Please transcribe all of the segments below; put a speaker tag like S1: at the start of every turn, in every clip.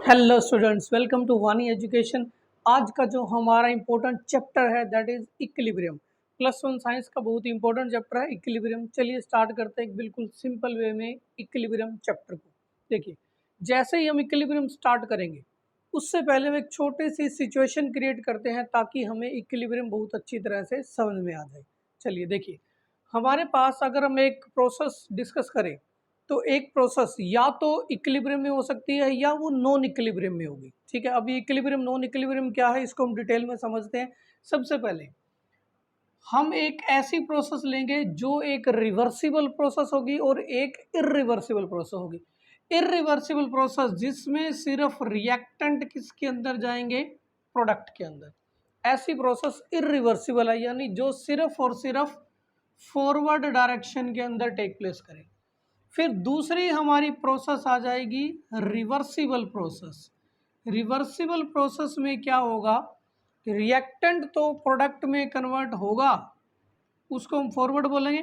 S1: Hello students, welcome to वानी education. आज का जो हमारा इम्पोर्टेंट चैप्टर है that is equilibrium. Plus one science का बहुत इंपॉर्टेंट चैप्टर है इक्विलिब्रियम। चलिए स्टार्ट करते हैं एक बिल्कुल सिंपल वे में इक्विलिब्रियम चैप्टर को। देखिए, जैसे ही हम इक्विलिब्रियम स्टार्ट करेंगे उससे पहले हम एक छोटी सी सिचुएशन क्रिएट करते हैं ताकि हमें इक्विलिब्रियम बहुत अच्छी तरह से समझ में आ जाए। चलिए देखिए, हमारे पास अगर हम एक प्रोसेस डिस्कस करें तो एक प्रोसेस या तो इक्विलिब्रियम में हो सकती है या वो नॉन इक्विलिब्रियम में होगी। ठीक है, अभी इक्विलिब्रियम नॉन इक्विलिब्रियम क्या है इसको हम डिटेल में समझते हैं। सबसे पहले हम एक ऐसी प्रोसेस लेंगे जो एक रिवर्सिबल प्रोसेस होगी और एक इरिवर्सिबल प्रोसेस होगी। इरिवर्सिबल प्रोसेस जिसमें सिर्फ रिएक्टेंट किसके अंदर जाएंगे, प्रोडक्ट के अंदर। ऐसी प्रोसेस इरिवर्सिबल है, यानी जो सिर्फ और सिर्फ फॉरवर्ड डायरेक्शन के अंदर टेक प्लेस करे। फिर दूसरी हमारी प्रोसेस आ जाएगी रिवर्सिबल प्रोसेस। रिवर्सिबल प्रोसेस में क्या होगा, रिएक्टेंट तो प्रोडक्ट में कन्वर्ट होगा, उसको हम फॉरवर्ड बोलेंगे।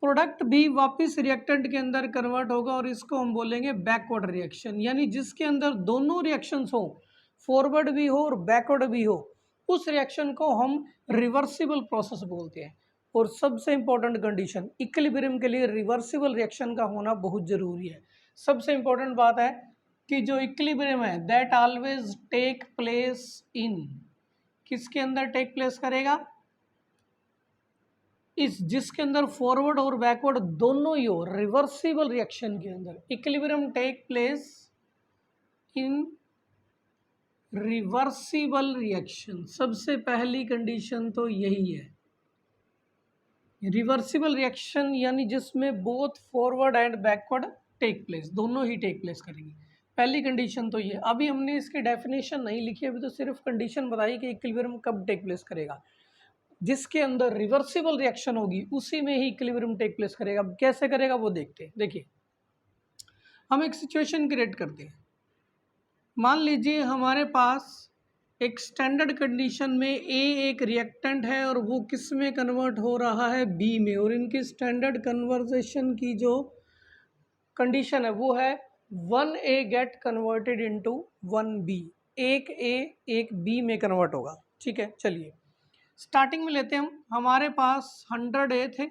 S1: प्रोडक्ट भी वापस रिएक्टेंट के अंदर कन्वर्ट होगा और इसको हम बोलेंगे बैकवर्ड रिएक्शन। यानी जिसके अंदर दोनों रिएक्शंस हो, फॉरवर्ड भी हो और बैकवर्ड भी हो, उस रिएक्शन को हम रिवर्सिबल प्रोसेस बोलते हैं। और सबसे इंपॉर्टेंट कंडीशन, इक्विलिब्रियम के लिए रिवर्सिबल रिएक्शन का होना बहुत जरूरी है। सबसे इंपॉर्टेंट बात है कि जो इक्विलिब्रियम है that always take place in, किसके अंदर टेक प्लेस करेगा, इस जिसके अंदर फॉरवर्ड और बैकवर्ड दोनों ही हो, रिवर्सिबल रिएक्शन के अंदर। Equilibrium take place in reversible reaction. सबसे पहली कंडीशन तो यही है, रिवर्सिबल रिएक्शन यानी जिसमें both forward and backward take place, दोनों ही टेक प्लेस करेंगे। पहली कंडीशन तो ये। अभी हमने इसकी डेफिनेशन नहीं लिखी, अभी तो सिर्फ कंडीशन बताई कि इक्विलिब्रियम कब टेक प्लेस करेगा। जिसके अंदर रिवर्सिबल रिएक्शन होगी उसी में ही इक्विलिब्रियम टेक प्लेस करेगा। कैसे करेगा वो देखते हैं। देखिए, हम एक सिचुएशन क्रिएट करते हैं। मान लीजिए हमारे पास एक स्टैंडर्ड कंडीशन में ए एक रिएक्टेंट है और वो किस में कन्वर्ट हो रहा है, बी में। और इनकी स्टैंडर्ड कन्वर्जेशन की जो कंडीशन है वो है 1A get converted into 1B। एक ए एक बी में कन्वर्ट होगा। ठीक है, चलिए स्टार्टिंग में लेते हैं हम। हमारे पास 100A थे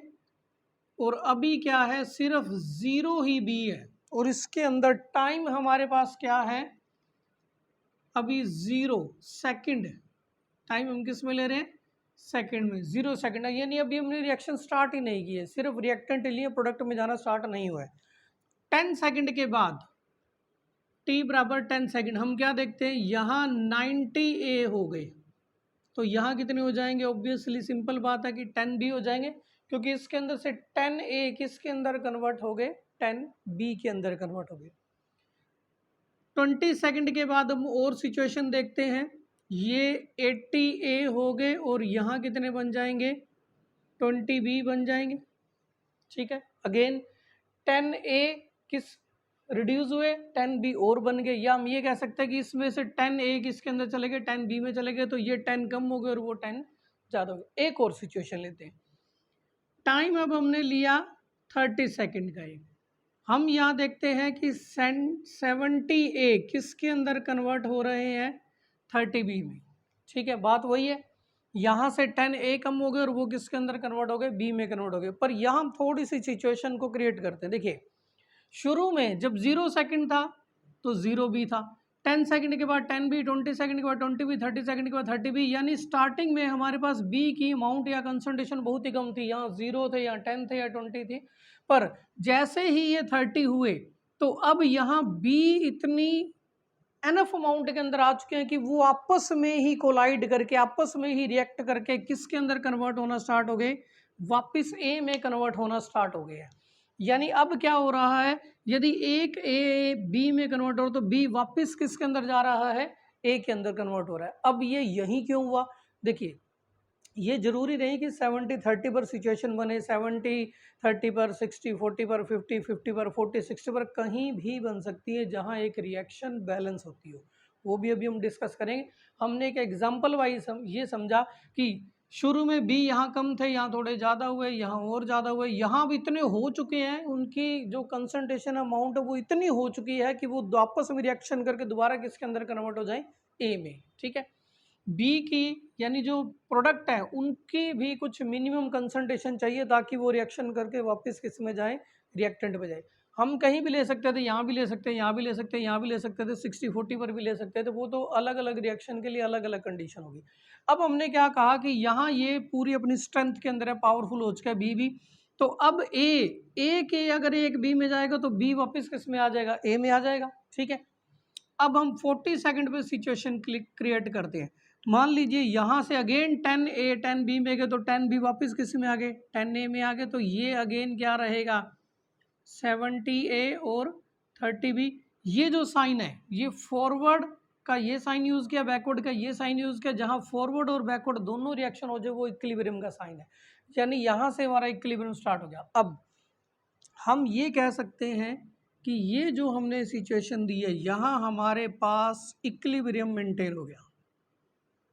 S1: और अभी क्या है, सिर्फ 0 ही बी है। और इसके अंदर टाइम हमारे पास क्या है, अभी 0 सेकंड। टाइम हम किस में ले रहे हैं, सेकंड में। 0 सेकंड है, यानी अभी हमने रिएक्शन स्टार्ट ही नहीं की है, सिर्फ रिएक्टेंट लिए प्रोडक्ट में जाना स्टार्ट नहीं हुआ है। 10 सेकंड के बाद t बराबर 10 सेकंड, हम क्या देखते हैं, यहाँ 90A हो गए तो यहाँ कितने हो जाएंगे, ऑब्वियसली सिंपल बात है कि 10 भी हो जाएंगे, क्योंकि इसके अंदर से 10A किसके अंदर कन्वर्ट हो गए, 10B के अंदर कन्वर्ट हो गए। 20 सेकंड के बाद हम और सिचुएशन देखते हैं, ये 80A हो गए और यहाँ कितने बन जाएंगे, 20B बन जाएंगे। ठीक है, अगेन 10A किस रिड्यूस हुए, 10B और बन गए। या हम ये कह सकते हैं कि इसमें से 10A किसके अंदर चले गए, 10B में चले गए, तो ये 10 कम हो गए और वो 10 ज़्यादा हो गए। एक और सिचुएशन लेते हैं। टाइम अब हमने लिया 30 सेकंड का एक। हम यहाँ देखते हैं कि 70A किसके अंदर कन्वर्ट हो रहे हैं, 30B में। ठीक है, बात वही है, यहाँ से 10A कम हो गए और वो किसके अंदर कन्वर्ट हो गए, B में कन्वर्ट हो गए। पर यहाँ हम थोड़ी सी सिचुएशन को क्रिएट करते हैं। देखिए, शुरू में जब 0 सेकंड था तो 0B था, 10 सेकंड के बाद 10B, 20 सेकंड के बाद 20B, 30 सेकंड के बाद 30B। यानी स्टार्टिंग में हमारे पास B की अमाउंट या कंसंट्रेशन बहुत ही कम थी, यहाँ 0 थे, यहाँ 10 थे या 20 थी। पर जैसे ही ये 30 हुए तो अब यहाँ B इतनी एनफ अमाउंट के अंदर आ चुके हैं कि वो आपस में ही कोलाइड करके, आपस में ही रिएक्ट करके किसके अंदर कन्वर्ट होना स्टार्ट हो गए, वापस A में कन्वर्ट होना स्टार्ट हो गया। यानी अब क्या हो रहा है, यदि एक ए बी में कन्वर्ट हो तो बी वापस किसके अंदर जा रहा है, ए के अंदर कन्वर्ट हो रहा है। अब ये यही क्यों हुआ, देखिए, ये जरूरी नहीं कि 70-30 पर सिचुएशन बने, 70-30 पर, 60-40 पर, 50-50 पर, 40-60 पर, कहीं भी बन सकती है जहां एक रिएक्शन बैलेंस होती हो। वो भी अभी हम डिस्कस करेंगे। हमने एक एग्जाम्पल वाइज ये समझा कि शुरू में बी यहाँ कम थे, यहाँ थोड़े ज़्यादा हुए, यहाँ और ज़्यादा हुए, यहाँ भी इतने हो चुके हैं, उनकी जो कंसंट्रेशन अमाउंट है वो इतनी हो चुकी है कि वो आपस में रिएक्शन करके दोबारा किसके अंदर कन्वर्ट हो जाए, ए में। ठीक है, बी की यानी जो प्रोडक्ट है उनकी भी कुछ मिनिमम कंसंट्रेशन चाहिए ताकि वो रिएक्शन करके वापस किस में जाए, रिएक्टेंट में जाए। हम कहीं भी ले सकते थे, यहाँ भी ले सकते हैं, यहाँ भी ले सकते हैं, यहाँ भी ले सकते थे, 60-40 पर भी ले सकते थे, वो तो अलग अलग रिएक्शन के लिए अलग अलग कंडीशन होगी। अब हमने क्या कहा कि यहाँ ये पूरी अपनी स्ट्रेंथ के अंदर है, पावरफुल हो चुका है बी भी, तो अब ए के अगर एक बी में जाएगा तो बी वापस किस में आ जाएगा, ए में आ जाएगा। ठीक है, अब हम 40 सेकंड पे सिचुएशन क्रिएट करते हैं। मान लीजिए यहाँ से अगेन 10A 10B में गए तो 10B वापस किस में आ गए, 10A में आ गए, तो ये अगेन क्या रहेगा, 70A और 30B। ये जो साइन है ये फॉरवर्ड का ये साइन यूज़ किया, बैकवर्ड का ये साइन यूज़ किया, जहाँ फॉरवर्ड और बैकवर्ड दोनों रिएक्शन हो जाए वो इक्विलिब्रियम का साइन है, यानी यहाँ से हमारा इक्विलिब्रियम स्टार्ट हो गया। अब हम ये कह सकते हैं कि ये जो हमने सिचुएशन दी है यहाँ हमारे पास इक्विलिब्रियम मेंटेन हो गया,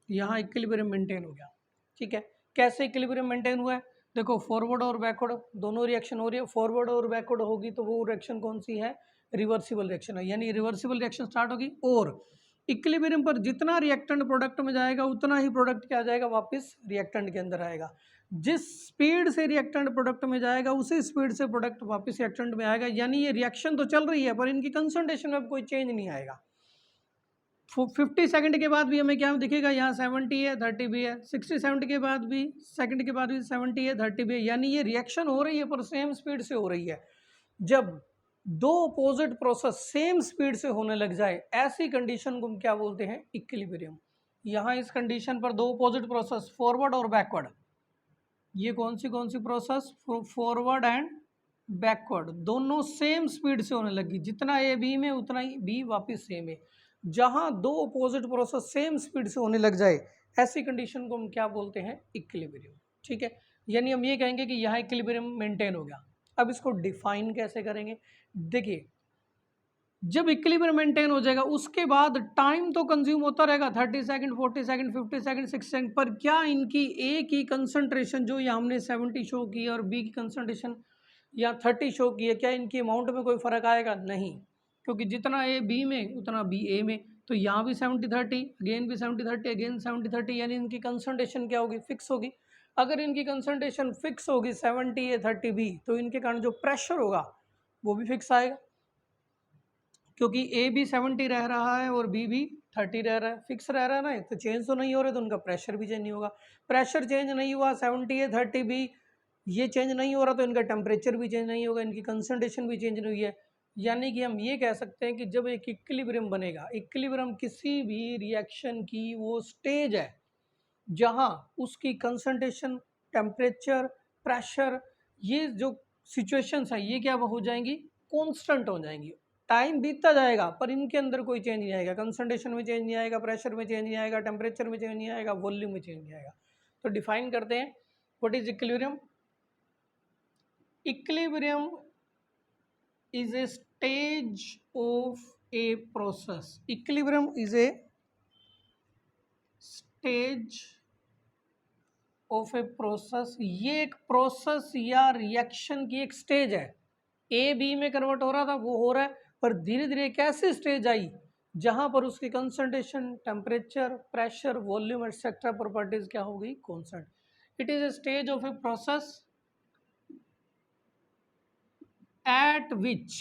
S1: यहाँ इक्विलिब्रियम मेंटेन हो गया। ठीक है, कैसे इक्विलिब्रियम मेंटेन हुआ है, देखो फॉरवर्ड और बैकवर्ड दोनों रिएक्शन हो रही है, फॉरवर्ड और बैकवर्ड होगी तो वो रिएक्शन कौन सी है, रिवर्सिबल रिएक्शन है, यानी रिवर्सिबल रिएक्शन स्टार्ट होगी। और इक्विलिब्रियम पर जितना रिएक्टेंट प्रोडक्ट में जाएगा उतना ही प्रोडक्ट क्या जाएगा, वापस रिएक्टेंट के अंदर आएगा। जिस स्पीड से रिएक्टेंट प्रोडक्ट में जाएगा उसी स्पीड से प्रोडक्ट वापस रिएक्टेंट में आएगा, यानी ये रिएक्शन तो चल रही है पर इनकी कंसंट्रेशन में कोई चेंज नहीं आएगा। 50 सेकंड के बाद भी हमें क्या दिखेगा, यहाँ 70 है 30 भी है, 60 70 के बाद भी सेकंड के बाद भी 70 है 30 भी है, यानी ये रिएक्शन हो रही है पर सेम स्पीड से हो रही है। जब दो अपोजिट प्रोसेस सेम स्पीड से होने लग जाए ऐसी कंडीशन को हम क्या बोलते हैं, इक्विलिब्रियम। यहाँ इस कंडीशन पर दो अपोजिट प्रोसेस फॉरवर्ड और बैकवर्ड, ये कौन सी प्रोसेस, फॉरवर्ड एंड बैकवर्ड, दोनों सेम स्पीड से होने लगी, जितना ए बी में उतना ही बी वापस सेम है। जहां दो अपोजिट प्रोसेस सेम स्पीड से होने लग जाए ऐसी कंडीशन को हम क्या बोलते हैं, इक्विलिब्रियम। ठीक है, यानी हम ये कहेंगे कि यहाँ इक्विलिब्रियम मेंटेन हो गया। अब इसको डिफाइन कैसे करेंगे, देखिए जब इक्विलिब्रियम मेंटेन हो जाएगा उसके बाद टाइम तो कंज्यूम होता रहेगा, 30 सेकंड 40 सेकंड 50 सेकंड 60 सेकंड, पर क्या इनकी ए की कंसंट्रेशन जो यहाँ हमने 70 शो की और बी की कंसंट्रेशन या 30 शो की है, क्या इनकी अमाउंट में कोई फर्क आएगा, नहीं, क्योंकि जितना ए बी में उतना बी ए में, तो यहाँ भी 70-30 अगेन भी 70-30 अगेन 70-30, यानी इनकी कंसंट्रेशन क्या होगी, फिक्स होगी। अगर इनकी कंसंट्रेशन फिक्स होगी 70A 30B, तो इनके कारण जो प्रेशर होगा वो भी फिक्स आएगा, क्योंकि ए भी 70 रह रहा है और बी भी 30 रह रहा है, फिक्स रह रहा है ना, तो चेंज तो नहीं हो रहे, तो उनका प्रेशर भी चेंज नहीं होगा। प्रेशर चेंज नहीं हुआ 70 है 30 भी ये चेंज नहीं हो रहा, तो इनका टेम्परेचर भी चेंज नहीं होगा, इनकी कंसंट्रेशन भी चेंज नहीं हुई है। यानी कि हम ये कह सकते हैं कि जब एक इक्विलिब्रियम बनेगा, इक्विलिब्रियम किसी भी रिएक्शन की वो स्टेज है जहाँ उसकी कंसंट्रेशन, टेम्परेचर, प्रेशर, ये जो सिचुएशंस हैं ये क्या हो जाएंगी, कॉन्स्टेंट हो जाएंगी। टाइम बीतता जाएगा पर इनके अंदर कोई चेंज नहीं आएगा, कंसंट्रेशन में चेंज नहीं आएगा, प्रेशर में चेंज नहीं आएगा, टेम्परेचर में चेंज नहीं आएगा, वॉल्यूम में चेंज नहीं आएगा। तो डिफाइन करते हैं, what is equilibrium. Equilibrium is a stage of a process. Equilibrium is a stage of a process. ये एक प्रोसेस या रिएक्शन की एक स्टेज है, ए बी में कन्वर्ट हो रहा था वो हो रहा है, पर धीरे धीरे एक ऐसी स्टेज आई जहां पर उसकी concentration, temperature, pressure, volume etcetera properties क्या हो गई, कांस्टेंट। It is a stage of a process at which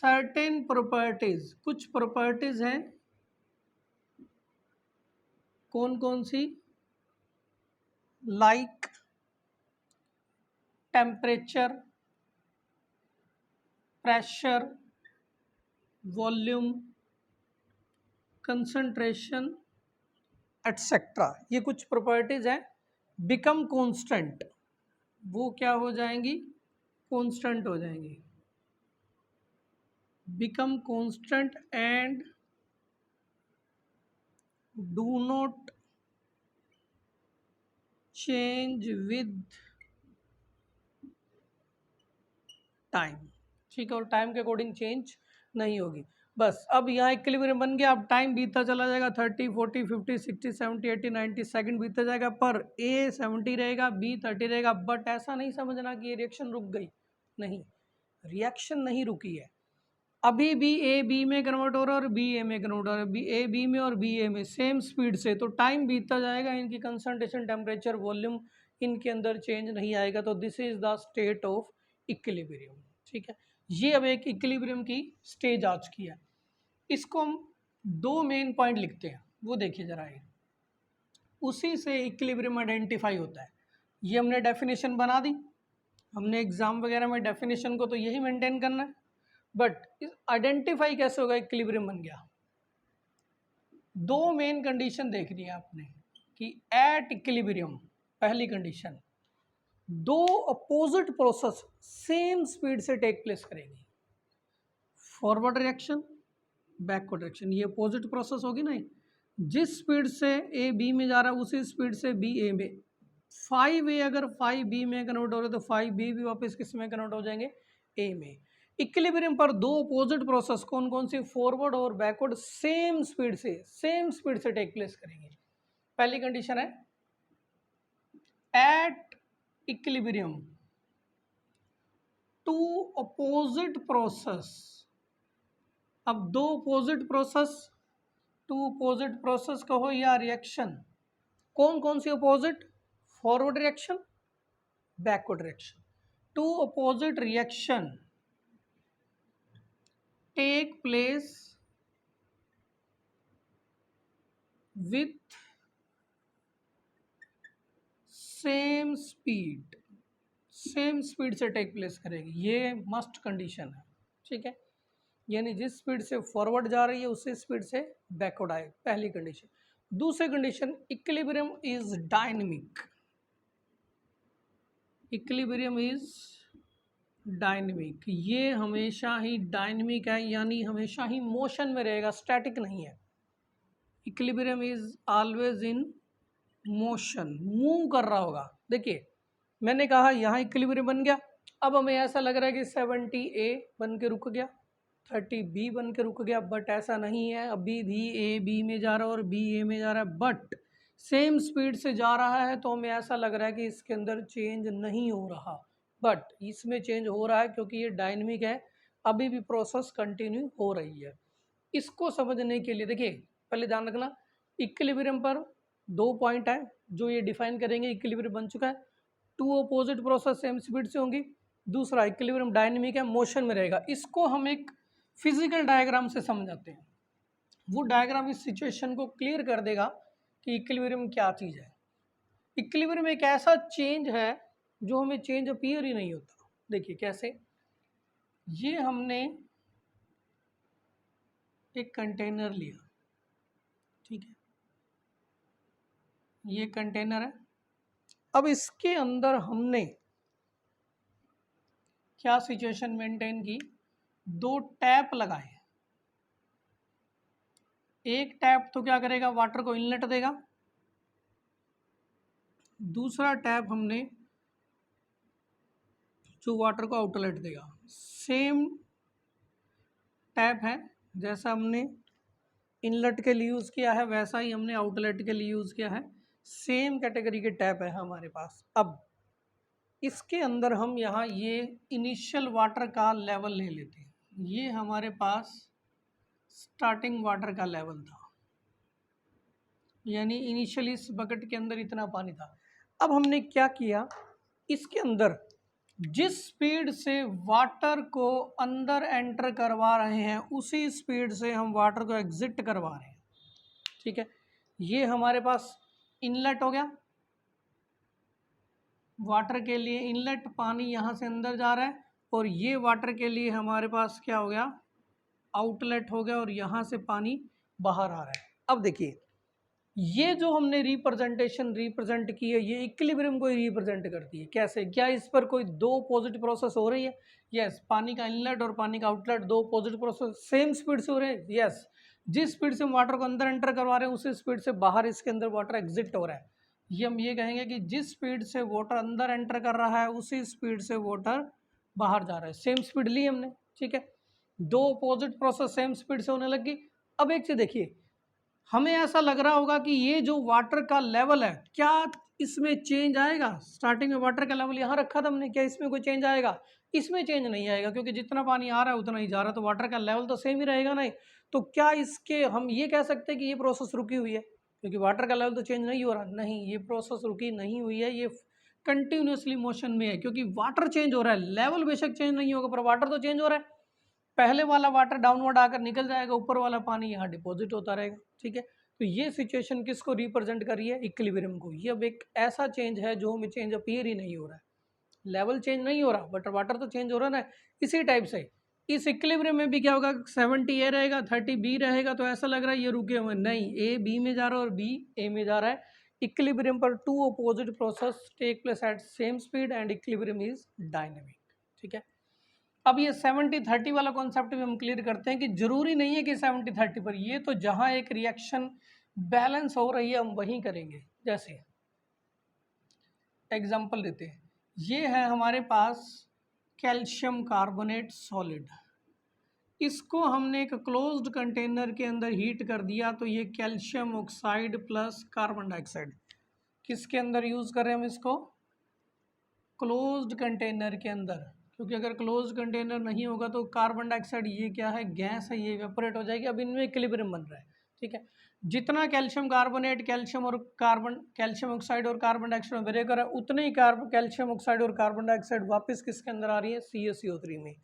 S1: certain properties, कुछ प्रॉपर्टीज हैं, कौन कौन सी, like temperature, pressure, volume, concentration etcetera, ये कुछ प्रॉपर्टीज हैं, बिकम कांस्टेंट, वो क्या हो जाएंगी, कांस्टेंट हो जाएंगी, become constant and do not change with time। ठीक है, और टाइम के अकॉर्डिंग चेंज नहीं होगी। बस अब यहाँ इक्विलिब्रियम बन गया। अब टाइम बीतता चला जाएगा, 30, 40, 50, 60, 70, 80, 90 सेकंड बीतता जाएगा, पर ए 70 रहेगा, बी 30 रहेगा। बट ऐसा नहीं समझना कि ये रिएक्शन रुक गई, नहीं, रिएक्शन नहीं रुकी है, अभी भी ए बी में कन्वर्ट हो रहा है और बी ए में कन्वर्ट हो रहा है, बी ए बी में और बी ए में सेम स्पीड से। तो टाइम बीतता जाएगा, इनकी कंसंट्रेशन, टेम्परेचर, वॉल्यूम इनके अंदर चेंज नहीं आएगा। तो this is the state of equilibrium. ठीक है, ये अब एक इक्विलिब्रियम की स्टेज आ चुकी है। इसको हम दो मेन पॉइंट लिखते हैं, वो देखिए जरा, ये उसी से इक्विलिब्रियम आइडेंटिफाई होता है। ये हमने डेफिनेशन बना दी, हमने एग्जाम वगैरह में डेफिनेशन को तो यही मेंटेन करना है, बट आइडेंटिफाई कैसे होगा? इक्विलिब्रियम बन गया। दो मेन कंडीशन देखनी है आपने कि एट इक्विलिब्रियम, पहली कंडीशन, दो अपोजिट प्रोसेस सेम स्पीड से टेक प्लेस करेगी। फॉरवर्ड रिएक्शन, बैकवर्ड रिएक्शन, ये अपोजिट प्रोसेस होगी ना। जिस स्पीड से ए बी में जा रहा है उसी स्पीड से बी ए में, 5A अगर 5B में कन्वर्ट हो रहे तो 5B भी वापस किस में कन्वर्ट हो जाएंगे? ए में। इक्विलिब्रियम पर दो अपोजिट प्रोसेस कौन कौन सी? फॉरवर्ड और बैकवर्ड सेम स्पीड से टेक प्लेस करेंगे। पहली कंडीशन है at equilibrium two opposite process. अब दो opposite process, two opposite process कहो या रिएक्शन, कौन कौन सी opposite? Forward reaction, backward reaction. Two opposite reaction take place with same speed से टेक प्लेस करेगी। ये मस्ट कंडीशन है। ठीक है, यानी जिस स्पीड से फॉरवर्ड जा रही है उसी स्पीड से बैकवर्ड आए, पहली कंडीशन। दूसरी condition, equilibrium is dynamic. Equilibrium is dynamic, ये हमेशा ही डायनेमिक है, यानी हमेशा ही मोशन में रहेगा, स्टैटिक नहीं है। Equilibrium is always in motion, move कर रहा होगा। देखिए मैंने कहा यहाँ इक्विलिब्रियम बन गया, अब हमें ऐसा लग रहा है कि 70A बन के रुक गया, 30B बन के रुक गया, बट ऐसा नहीं है। अभी भी ए बी में जा रहा है और बी ए में जा रहा है, बट सेम स्पीड से जा रहा है, तो हमें ऐसा लग रहा है कि इसके अंदर चेंज नहीं हो रहा, बट इसमें चेंज हो रहा है क्योंकि ये डायनेमिक है, अभी भी प्रोसेस कंटिन्यू हो रही है। इसको समझने के लिए देखिए पहले ध्यान रखना, इक्विलिब्रियम पर दो पॉइंट है जो ये डिफाइन करेंगे। इक्विलिब्रियम बन चुका है, two opposite process same speed से होंगी। दूसरा, इक्विलिब्रियम डायनेमिक है, मोशन में रहेगा। इसको हम एक फिजिकल डायग्राम से समझाते हैं, वो डायग्राम इस सिचुएशन को क्लियर कर देगा कि इक्विलिब्रियम क्या चीज़ है। इक्विलिब्रियम एक ऐसा चेंज है जो हमें चेंज अपीयर ही नहीं होता। देखिए कैसे, ये हमने एक कंटेनर लिया, ठीक है, ये कंटेनर है। अब इसके अंदर हमने क्या सिचुएशन मेंटेन की? दो टैप लगाए। एक टैप तो क्या करेगा? वाटर को इनलेट देगा। दूसरा टैप हमने जो वाटर को आउटलेट देगा। सेम टैप है, जैसा हमने इनलेट के लिए यूज़ किया है वैसा ही हमने आउटलेट के लिए यूज़ किया है। सेम कैटेगरी के टैप है हमारे पास। अब इसके अंदर हम यहाँ ये इनिशियल वाटर का लेवल ले लेते हैं। ये हमारे पास स्टार्टिंग वाटर का लेवल था, यानी इनिशियली इस बकेट के अंदर इतना पानी था। अब हमने क्या किया, इसके अंदर जिस स्पीड से वाटर को अंदर एंटर करवा रहे हैं उसी स्पीड से हम वाटर को एग्जिट करवा रहे हैं। ठीक है, ये हमारे पास इनलेट हो गया, वाटर के लिए इनलेट, पानी यहाँ से अंदर जा रहा है, और ये वाटर के लिए हमारे पास क्या हो गया? आउटलेट हो गया, और यहाँ से पानी बाहर आ रहा है। अब देखिए ये जो हमने रिप्रेजेंट की है, ये इक्विलिब्रियम को ही रिप्रेजेंट करती है। कैसे? क्या इस पर कोई दो पॉजिटिव प्रोसेस हो रही है? यस, पानी का इनलेट और पानी का आउटलेट दो पॉजिटिव प्रोसेस सेम स्पीड से हो रहे हैं। यस, जिस स्पीड से हम वाटर को अंदर एंटर करवा रहे हैं उसी स्पीड से बाहर इसके अंदर वाटर एग्जिट हो रहा है। ये हम ये कहेंगे कि जिस स्पीड से वाटर अंदर एंटर कर रहा है उसी स्पीड से वाटर बाहर जा रहा है। सेम स्पीड ली हमने, ठीक है। दो अपोजिट प्रोसेस सेम स्पीड से होने लगी। अब एक चीज देखिए, हमें ऐसा लग रहा होगा कि ये जो वाटर का लेवल है, क्या इसमें चेंज आएगा? स्टार्टिंग में वाटर का लेवल यहाँ रखा था हमने, क्या इसमें कोई चेंज आएगा? इसमें चेंज नहीं आएगा, क्योंकि जितना पानी आ रहा है उतना ही जा रहा है, तो वाटर का लेवल तो सेम ही रहेगा नहीं। तो क्या इसके हम ये कह सकते हैं कि ये प्रोसेस रुकी हुई है, क्योंकि वाटर का लेवल तो चेंज नहीं हो रहा? नहीं, ये प्रोसेस रुकी नहीं हुई है, ये कंटिन्यूसली मोशन में है, क्योंकि वाटर चेंज हो रहा है, लेवल बेशक चेंज नहीं होगा पर वाटर तो चेंज हो रहा है। पहले वाला वाटर डाउनवर्ड आकर निकल जाएगा, ऊपर वाला पानी यहाँ डिपॉजिट होता रहेगा, ठीक है। तो ये सिचुएशन किसको रिप्रेजेंट कर रही है? इक्विलिब्रियम को। ये अब एक ऐसा चेंज है जो हमें चेंज अपीयर ही नहीं हो रहा है, लेवल चेंज नहीं हो रहा बट वाटर तो चेंज हो रहा है ना। इसी टाइप से इस इक्विलिब्रियम में भी क्या होगा, 70 ए रहेगा 30 बी रहेगा, तो ऐसा लग रहा है ये रुके हुए, नहीं, ए बी में जा रहा है और बी ए में जा रहा है। इक्विलिब्रियम पर two opposite process take place at same speed and equilibrium is dynamic, ठीक है। अब ये 70-30 वाला कॉन्सेप्ट भी हम क्लियर करते हैं कि जरूरी नहीं है कि 70-30 पर, ये तो जहां एक रिएक्शन बैलेंस हो रही है हम वहीं करेंगे। जैसे एग्जांपल देते हैं, ये है हमारे पास कैल्शियम कार्बोनेट सॉलिड, इसको हमने एक क्लोज्ड कंटेनर के अंदर हीट कर दिया, तो ये calcium oxide plus carbon dioxide किसके अंदर यूज कर रहे हैं हम इसको? क्लोज्ड कंटेनर के अंदर, क्योंकि अगर क्लोज्ड कंटेनर नहीं होगा तो कार्बन डाइऑक्साइड ये क्या है, गैस है, ये इवेपोरेट हो जाएगी। अब इनमें इक्विलिब्रियम बन रहा है, ठीक है। जितना कैल्शियम कार्बोनेट, कैल्शियम ऑक्साइड और कार्बन डाइऑक्साइड में ब्रेकर है, उतने ही कैल्शियम ऑक्साइड और कार्बन डाइऑक्साइड वापस किसके अंदर आ रही है? CaCO3 में।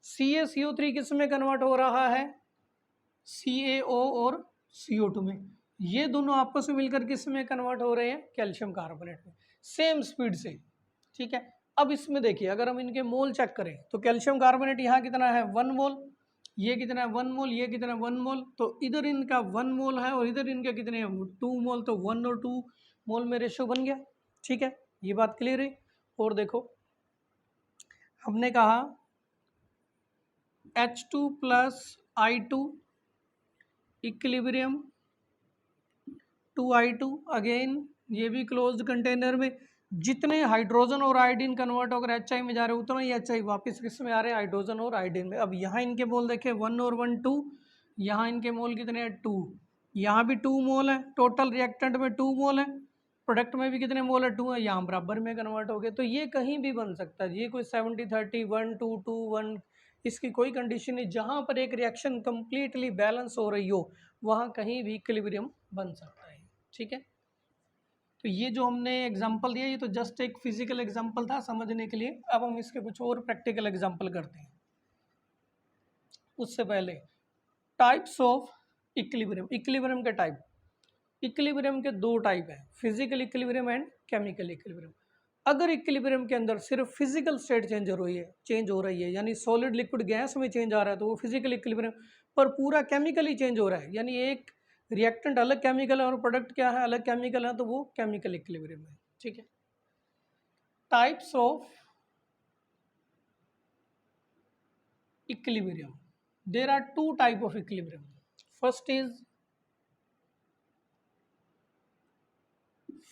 S1: CaCO3 किस में कन्वर्ट हो रहा है? CaO और CO2 में। ये दोनों आपस में मिलकर किस में कन्वर्ट हो रहे हैं? कैल्शियम कार्बोनेट में, सेम स्पीड से, ठीक है। अब इसमें देखिए, अगर हम इनके मोल चेक करें तो कैल्शियम कार्बोनेट यहाँ कितना है? 1 मोल, ये कितना है? 1 मोल, ये कितना है? 1 मोल। तो इधर इनका 1 मोल है और इधर इनके कितने हैं? 2 मोल। तो 1 और 2 मोल में रेशो बन गया, ठीक है। ये बात क्लियर है। और देखो, हमने कहा H2 plus I2 equilibrium 2I2, again ये भी क्लोज्ड कंटेनर में, जितने हाइड्रोजन और आयोडीन कन्वर्ट होकर HI में जा रहे हैं उतना ही HI वापस किस में आ रहे हैं? हाइड्रोजन और आयोडीन में। अब यहाँ इनके मोल देखें 1 और 1 2, यहाँ इनके मोल कितने हैं? 2, यहाँ भी 2 मोल है, टोटल रिएक्टेंट में 2 मोल है, प्रोडक्ट में भी कितने मोल है? 2 है, यहाँ बराबर में कन्वर्ट हो गए। तो ये कहीं भी बन सकता है, ये कोई 70-30 1 2 2 1 इसकी कोई कंडीशन नहीं। जहाँ पर एक रिएक्शन कंप्लीटली बैलेंस हो रही हो वहाँ कहीं भी इक्विलिब्रियम बन सकता है, ठीक है। तो ये जो हमने एग्जांपल दिया ये तो जस्ट एक फिजिकल एग्जांपल था समझने के लिए। अब हम इसके कुछ और प्रैक्टिकल एग्जांपल करते हैं। उससे पहले टाइप्स ऑफ इक्विलिब्रियम, इक्विलिब्रियम के टाइप। इक्विलिब्रियम के दो टाइप हैं, physical equilibrium and chemical equilibrium. अगर इक्विलिब्रियम के अंदर सिर्फ फिजिकल स्टेट चेंज हो रही है यानी सॉलिड लिक्विड गैस में चेंज आ रहा है तो वो फिजिकल इक्विलिब्रियम, पर पूरा केमिकली चेंज हो रहा है यानी एक रिएक्टेंट अलग केमिकल है और प्रोडक्ट क्या है? अलग केमिकल है, तो वो केमिकल इक्विलिब्रियम है, ठीक है। Types of equilibrium, there are two type of equilibrium. First is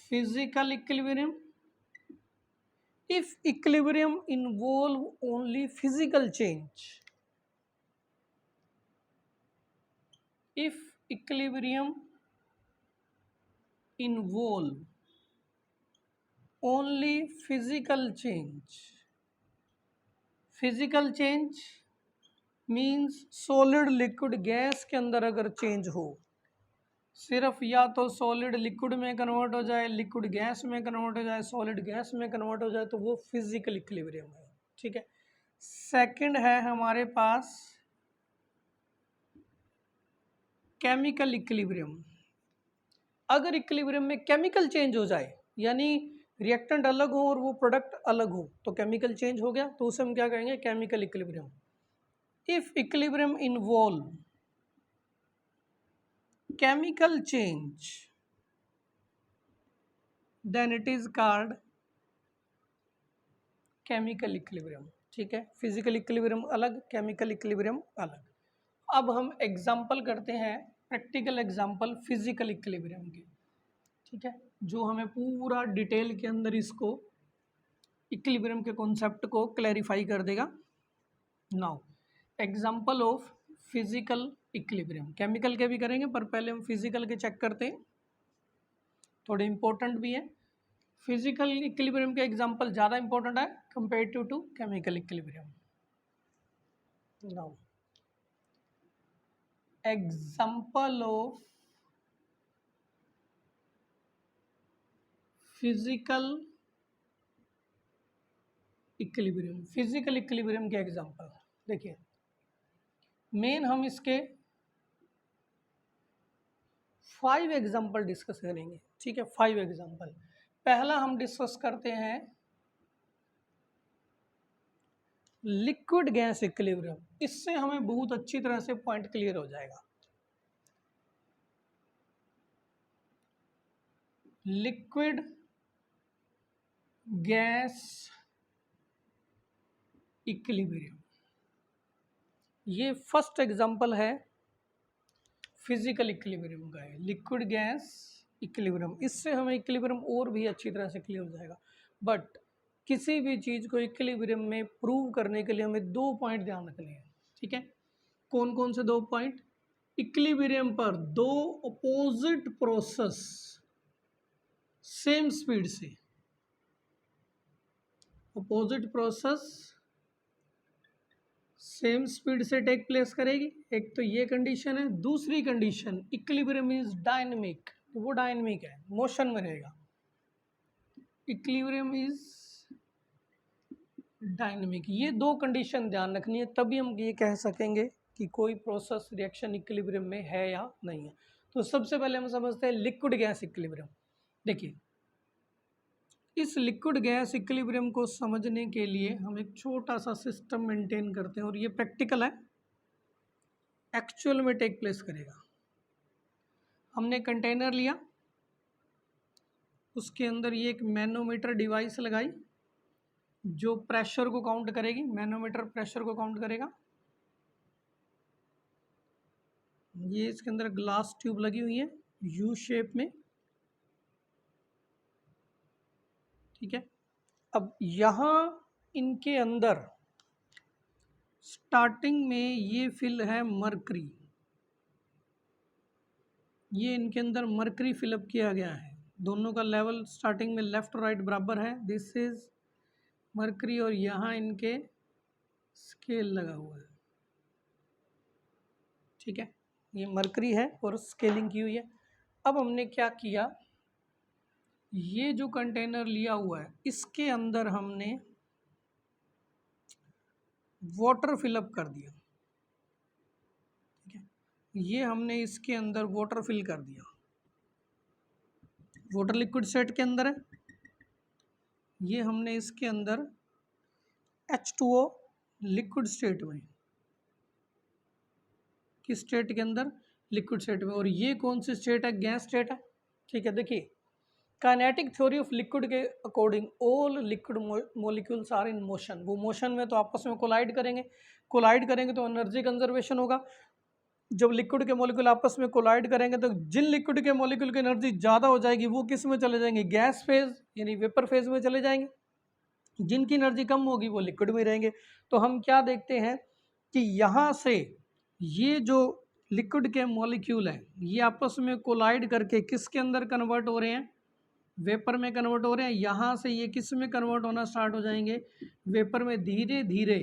S1: physical equilibrium. If equilibrium involve only physical change, if equilibrium involve only physical change means solid liquid gas के अंदर अगर change हो, सिर्फ या तो सॉलिड लिक्विड में convert हो जाए, लिक्विड गैस में कन्वर्ट हो जाए, सॉलिड गैस में कन्वर्ट हो जाए, तो वो फिजिकल इक्विलिब्रियम है, ठीक है। सेकंड है हमारे पास केमिकल इक्विलिब्रियम। अगर इक्विलिब्रियम में केमिकल चेंज हो जाए यानी रिएक्टेंट अलग हो और वो प्रोडक्ट अलग हो तो केमिकल चेंज हो गया, तो उसे हम क्या कहेंगे? Chemical equilibrium. If equilibrium involve chemical change then it is called chemical equilibrium, ठीक है। फिजिकल इक्विलिब्रियम अलग, केमिकल इक्विलिब्रियम अलग। अब हम एग्जांपल करते हैं, प्रैक्टिकल एग्जांपल फिजिकल इक्विलिब्रियम के, ठीक है, जो हमें पूरा डिटेल के अंदर इसको इक्विलिब्रियम के कॉन्सेप्ट को क्लैरिफाई कर देगा। Now example of physical equilibrium, chemical के भी करेंगे पर पहले हम फिजिकल के चेक करते हैं, थोड़े इंपॉर्टेंट भी है। फिजिकल इक्विलिब्रियम के एग्जाम्पल ज़्यादा इंपॉर्टेंट है comparative to chemical equilibrium. Now example of physical equilibrium, physical equilibrium के एग्जाम्पल देखिए, मेन हम इसके 5 एग्जाम्पल डिस्कस करेंगे, ठीक है। 5 एग्जाम्पल, पहला हम डिस्कस करते हैं लिक्विड गैस इक्विलिब्रियम। इससे हमें बहुत अच्छी तरह से पॉइंट क्लियर हो जाएगा। लिक्विड गैस इक्विलिब्रियम, ये फर्स्ट एग्जांपल है फिजिकल इक्विलिब्रियम का है, लिक्विड गैस इक्विलिब्रियम। इससे हमें इक्विलिब्रियम और भी अच्छी तरह से क्लियर हो जाएगा। बट किसी भी चीज़ को इक्विलिब्रियम में प्रूव करने के लिए हमें 2 पॉइंट ध्यान रखने हैं, ठीक है। कौन कौन से 2 पॉइंट? इक्विलिब्रियम पर 2 अपोजिट प्रोसेस सेम स्पीड से, अपोजिट प्रोसेस सेम स्पीड से टेक प्लेस करेगी, एक तो ये कंडीशन है। दूसरी कंडीशन, इक्विलिब्रियम इज डायनेमिक, तो वो डायनेमिक है, मोशन में रहेगा। इक्विलिब्रियम इज डायनेमिक, ये 2 कंडीशन ध्यान रखनी है, तभी हम ये कह सकेंगे कि कोई प्रोसेस रिएक्शन इक्विलिब्रियम में है या नहीं है। तो सबसे पहले हम समझते हैं लिक्विड गैस इक्विलिब्रियम। देखिए, इस लिक्विड गैस इक्विलिब्रियम को समझने के लिए हम एक छोटा सा सिस्टम मेंटेन करते हैं, और ये प्रैक्टिकल है, एक्चुअल में टेक प्लेस करेगा। हमने कंटेनर लिया, उसके अंदर ये एक मैनोमीटर डिवाइस लगाई जो प्रेशर को काउंट करेगी, मैनोमीटर प्रेशर को काउंट करेगा। ये इसके अंदर ग्लास ट्यूब लगी हुई है यू शेप में, ठीक है। अब यहाँ इनके अंदर स्टार्टिंग में ये फिल है मरकरी, ये इनके अंदर मरकरी फिलअप किया गया है। दोनों का लेवल स्टार्टिंग में लेफ्ट और राइट बराबर है, दिस इज मरकरी, और यहाँ इनके स्केल लगा हुआ है, ठीक है। ये मरकरी है और स्केलिंग की हुई है। अब हमने क्या किया, ये जो कंटेनर लिया हुआ है इसके अंदर हमने वाटर फिलअप कर दिया, ठीक है। ये हमने इसके अंदर वाटर फिल कर दिया, वाटर लिक्विड स्टेट के अंदर है। ये हमने इसके अंदर H2O लिक्विड स्टेट में, किस स्टेट के अंदर? लिक्विड स्टेट में। और ये कौन सी स्टेट है? गैस स्टेट है, ठीक है। देखिए, काइनेटिक थ्योरी ऑफ लिक्विड के according all liquid molecules are in motion. वो मोशन में तो आपस में कोलाइड करेंगे तो एनर्जी कंजर्वेशन होगा। जब लिक्विड के मॉलिक्यूल आपस में कोलाइड करेंगे तो जिन लिक्विड के मॉलिक्यूल की एनर्जी ज़्यादा हो जाएगी वो किस में चले जाएंगे? गैस फेज यानी वेपर फेज में चले जाएंगे। जिनकी एनर्जी कम होगी वो लिक्विड में रहेंगे। तो हम क्या देखते हैं कि यहाँ से ये जो लिक्विड के मॉलिक्यूल हैं ये आपस में कोलाइड करके किसके अंदर कन्वर्ट हो रहे हैं? वेपर में कन्वर्ट हो रहे हैं। यहाँ से ये किस में कन्वर्ट होना स्टार्ट हो जाएंगे? वेपर में। धीरे धीरे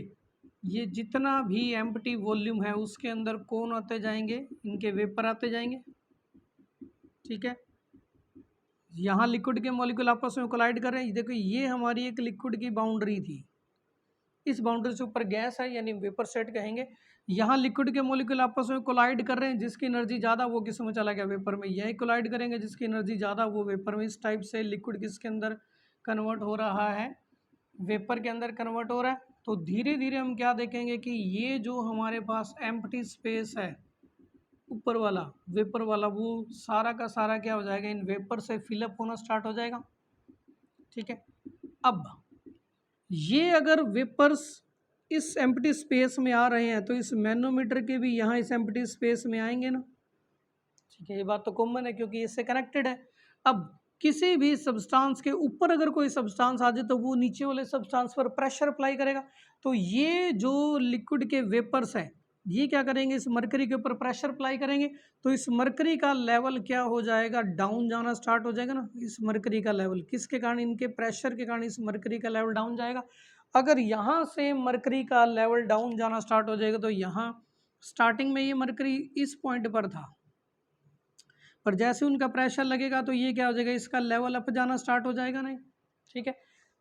S1: ये जितना भी एम्प्टी वॉल्यूम है उसके अंदर कौन आते जाएंगे? इनके वेपर आते जाएंगे, ठीक है। यहाँ लिक्विड के मॉलिक्यूल आपस में कोलाइड कर रहे हैं। देखो, ये हमारी एक लिक्विड की बाउंड्री थी, इस बाउंड्री से ऊपर गैस है यानी वेपर स्टेट कहेंगे। यहाँ लिक्विड के मॉलिक्यूल आपस में कोलाइड कर रहे हैं, जिसकी एनर्जी ज़्यादा वो किस में चला गया? वेपर में। यही कोलाइड करेंगे जिसकी एनर्जी ज़्यादा वो वेपर में। इस टाइप से लिक्विड किसके अंदर कन्वर्ट हो रहा है? वेपर के अंदर कन्वर्ट हो रहा है। तो धीरे धीरे हम क्या देखेंगे कि ये जो हमारे पास एम्प्टी स्पेस है ऊपर वाला वेपर वाला, वो सारा का सारा क्या हो जाएगा? इन वेपर से फिलअप होना स्टार्ट हो जाएगा, ठीक है। अब ये अगर वेपर्स इस एम्प्टी स्पेस में आ रहे हैं तो इस मैनोमीटर के भी यहाँ इस एम्प्टी स्पेस में आएंगे ना, ठीक है। ये बात तो कॉमन है क्योंकि इससे कनेक्टेड है। अब किसी भी सब्सटेंस के ऊपर अगर कोई सब्सटेंस आ जाए तो वो नीचे वाले सब्सटेंस पर प्रेशर अप्लाई करेगा। तो ये जो लिक्विड के वेपर्स हैं ये क्या करेंगे, इस मरकरी के ऊपर प्रेशर अप्लाई करेंगे तो इस मरकरी का लेवल क्या हो जाएगा, डाउन जाना स्टार्ट हो जाएगा ना। इस मरकरी का लेवल किसके कारण, इनके प्रेशर के कारण इस मरकरी का लेवल डाउन जाएगा। अगर यहाँ से मरकरी का लेवल डाउन जाना स्टार्ट हो जाएगा तो यहाँ स्टार्टिंग में ये मरकरी इस पॉइंट पर था, पर जैसे उनका प्रेशर लगेगा तो ये क्या हो जाएगा, इसका लेवल अप जाना स्टार्ट हो जाएगा नहीं। ठीक है,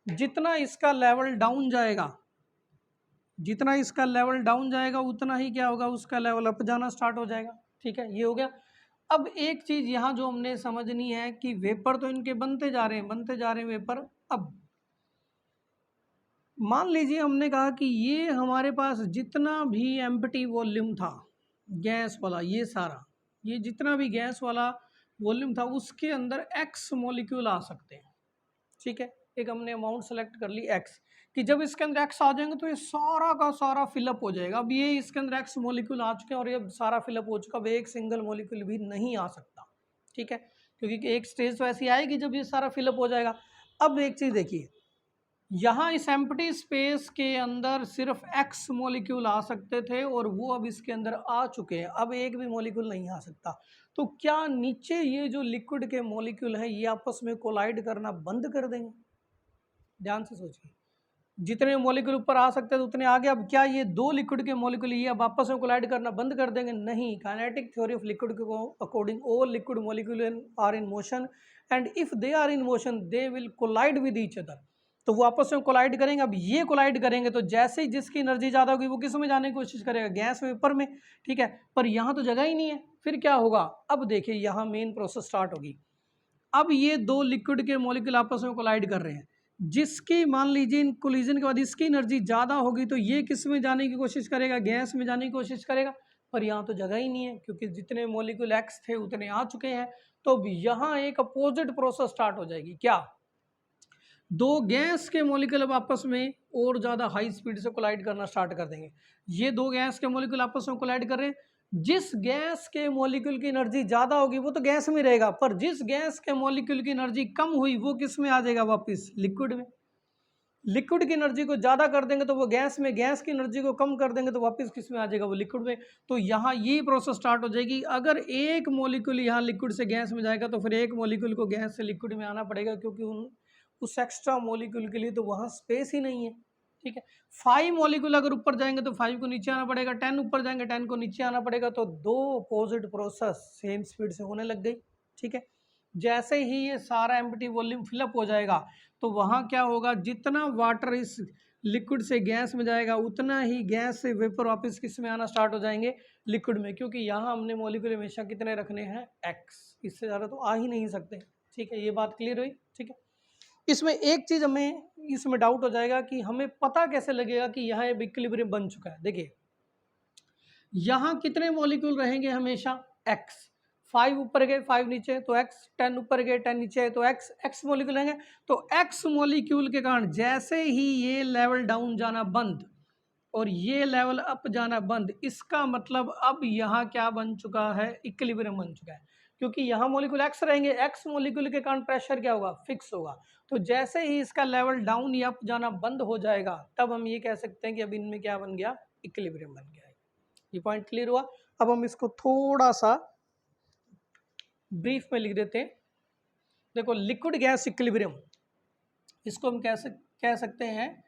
S1: जितना इसका लेवल डाउन जाएगा, जितना इसका लेवल डाउन जाएगा उतना ही क्या होगा, उसका लेवल अप जाना स्टार्ट हो जाएगा। ठीक है, ये हो गया। अब एक चीज यहाँ जो हमने समझनी है कि वेपर तो इनके बनते जा रहे हैं, बनते जा रहे हैं वेपर। अब मान लीजिए हमने कहा कि ये हमारे पास जितना भी एम्प्टी वॉल्यूम था गैस वाला, ये सारा, ये जितना भी गैस वाला वॉल्यूम था उसके अंदर एक्स मॉलिक्यूल आ सकते हैं। ठीक है, एक हमने अमाउंट सेलेक्ट कर ली एक्स, कि जब इसके अंदर एक्स आ जाएंगे तो ये सारा का सारा फिलअप हो जाएगा। अब ये इसके अंदर एक्स मॉलिक्यूल आ चुके हैं और ये सारा फिलअप हो चुका, अब एक सिंगल मॉलिक्यूल भी नहीं आ सकता। ठीक है, क्योंकि एक स्टेज तो ऐसी आएगी जब ये सारा फिलअप हो जाएगा। अब एक चीज़ देखिए, यहाँ इस एम्प्टी स्पेस के अंदर सिर्फ एक्स मॉलिक्यूल आ सकते थे और वो अब इसके अंदर आ चुके हैं, अब एक भी मॉलिक्यूल नहीं आ सकता। तो क्या नीचे ये जो लिक्विड के मॉलिक्यूल हैं ये आपस में कोलाइड करना बंद कर देंगे? ध्यान से सोचिए, जितने मॉलिक्यूल ऊपर आ सकते थे उतने आगे, अब क्या ये दो लिक्विड के मॉलिक्यूल ये अब आपस में कोलाइड करना बंद कर देंगे? नहीं। काइनेटिक थ्योरी ऑफ लिक्विड को according all liquid molecule are in motion and if they are in motion they will collide with each other. तो वो आपस में कोलाइड करेंगे। अब ये कोलाइड करेंगे तो जैसे ही जिसकी एनर्जी ज़्यादा होगी वो किस में जाने की कोशिश करेगा, गैस वेपर में। ठीक है, पर यहाँ तो जगह ही नहीं है, फिर क्या होगा? अब देखिए यहाँ मेन प्रोसेस स्टार्ट होगी। अब ये दो लिक्विड के मॉलिक्यूल आपस में कोलाइड कर रहे हैं, जिसकी मान लीजिए इन कोलिजन के बाद इसकी एनर्जी ज़्यादा होगी तो ये किस में जाने की कोशिश करेगा, गैस में जाने की कोशिश करेगा। पर यहाँ तो जगह ही नहीं है क्योंकि जितने मॉलिक्यूल एक्स थे उतने आ चुके हैं। तो अब यहाँ एक अपोजिट प्रोसेस स्टार्ट हो जाएगी। क्या? दो गैस के मॉलिक्यूल अब आपस में और ज़्यादा हाई स्पीड से कोलाइड करना स्टार्ट कर देंगे। ये दो गैस के मॉलिक्यूल आपस में कोलाइड कर रहे हैं, जिस गैस के मॉलिक्यूल की एनर्जी ज़्यादा होगी वो तो गैस में रहेगा, पर जिस गैस के मॉलिक्यूल की एनर्जी कम हुई वो किस में आ जाएगा, वापस लिक्विड में। लिक्विड की एनर्जी को ज़्यादा कर देंगे तो वो गैस में, गैस की एनर्जी को कम कर देंगे तो वापस किस में आ जाएगा, वो लिक्विड में। तो यहाँ ये प्रोसेस स्टार्ट हो जाएगी। अगर एक मॉलिक्यूल यहाँ लिक्विड से गैस में जाएगा तो फिर एक मॉलिक्यूल को गैस से लिक्विड में आना पड़ेगा, क्योंकि उस एक्स्ट्रा मॉलिक्यूल के लिए तो वहाँ स्पेस ही नहीं है। ठीक है, 5 मॉलिक्यूल अगर ऊपर जाएंगे तो 5 को नीचे आना पड़ेगा, 10 ऊपर जाएंगे 10 को नीचे आना पड़ेगा। तो दो अपोजिट प्रोसेस सेम स्पीड से होने लग गई। ठीक है, जैसे ही ये सारा एम्प्टी वॉल्यूम फिलअप हो जाएगा तो वहाँ क्या होगा, जितना वाटर इस लिक्विड से गैस में जाएगा उतना ही गैस से वेपर वापस किस में आना स्टार्ट हो जाएंगे, लिक्विड में। क्योंकि यहाँ हमने मॉलिक्यूल हमेशा कितने रखने हैं, एक्स, इससे ज़्यादा तो आ ही नहीं सकते। ठीक है, ये बात क्लियर हुई। ठीक है, इसमें एक चीज़ हमें इसमें डाउट हो जाएगा कि हमें पता कैसे लगेगा कि यहाँ एक इक्विलिब्रियम बन चुका है। देखिए यहाँ कितने मॉलिक्यूल रहेंगे हमेशा, एक्स। 5 ऊपर गए 5 नीचे तो एक्स, 10 ऊपर गए 10 नीचे तो एक्स, एक्स मॉलिक्यूल रहेंगे। तो एक्स मॉलिक्यूल के कारण जैसे ही ये लेवल डाउन जाना बंद और ये लेवल अप जाना बंद, इसका मतलब अब यहाँ क्या बन चुका है, इक्विलिब्रियम बन चुका है। क्योंकि यहाँ मॉलिक्यूल एक्स रहेंगे, एक्स मॉलिक्यूल के कारण प्रेशर क्या होगा, फिक्स होगा। तो जैसे ही इसका लेवल डाउन या अप जाना बंद हो जाएगा तब हम ये कह सकते हैं कि अब इनमें क्या बन गया, इक्विलिब्रियम बन गया है। ये पॉइंट क्लियर हुआ। अब हम इसको थोड़ा सा ब्रीफ में लिख देते हैं। देखो लिक्विड गैस इक्विलिब्रियम, इसको हम कह सकते हैं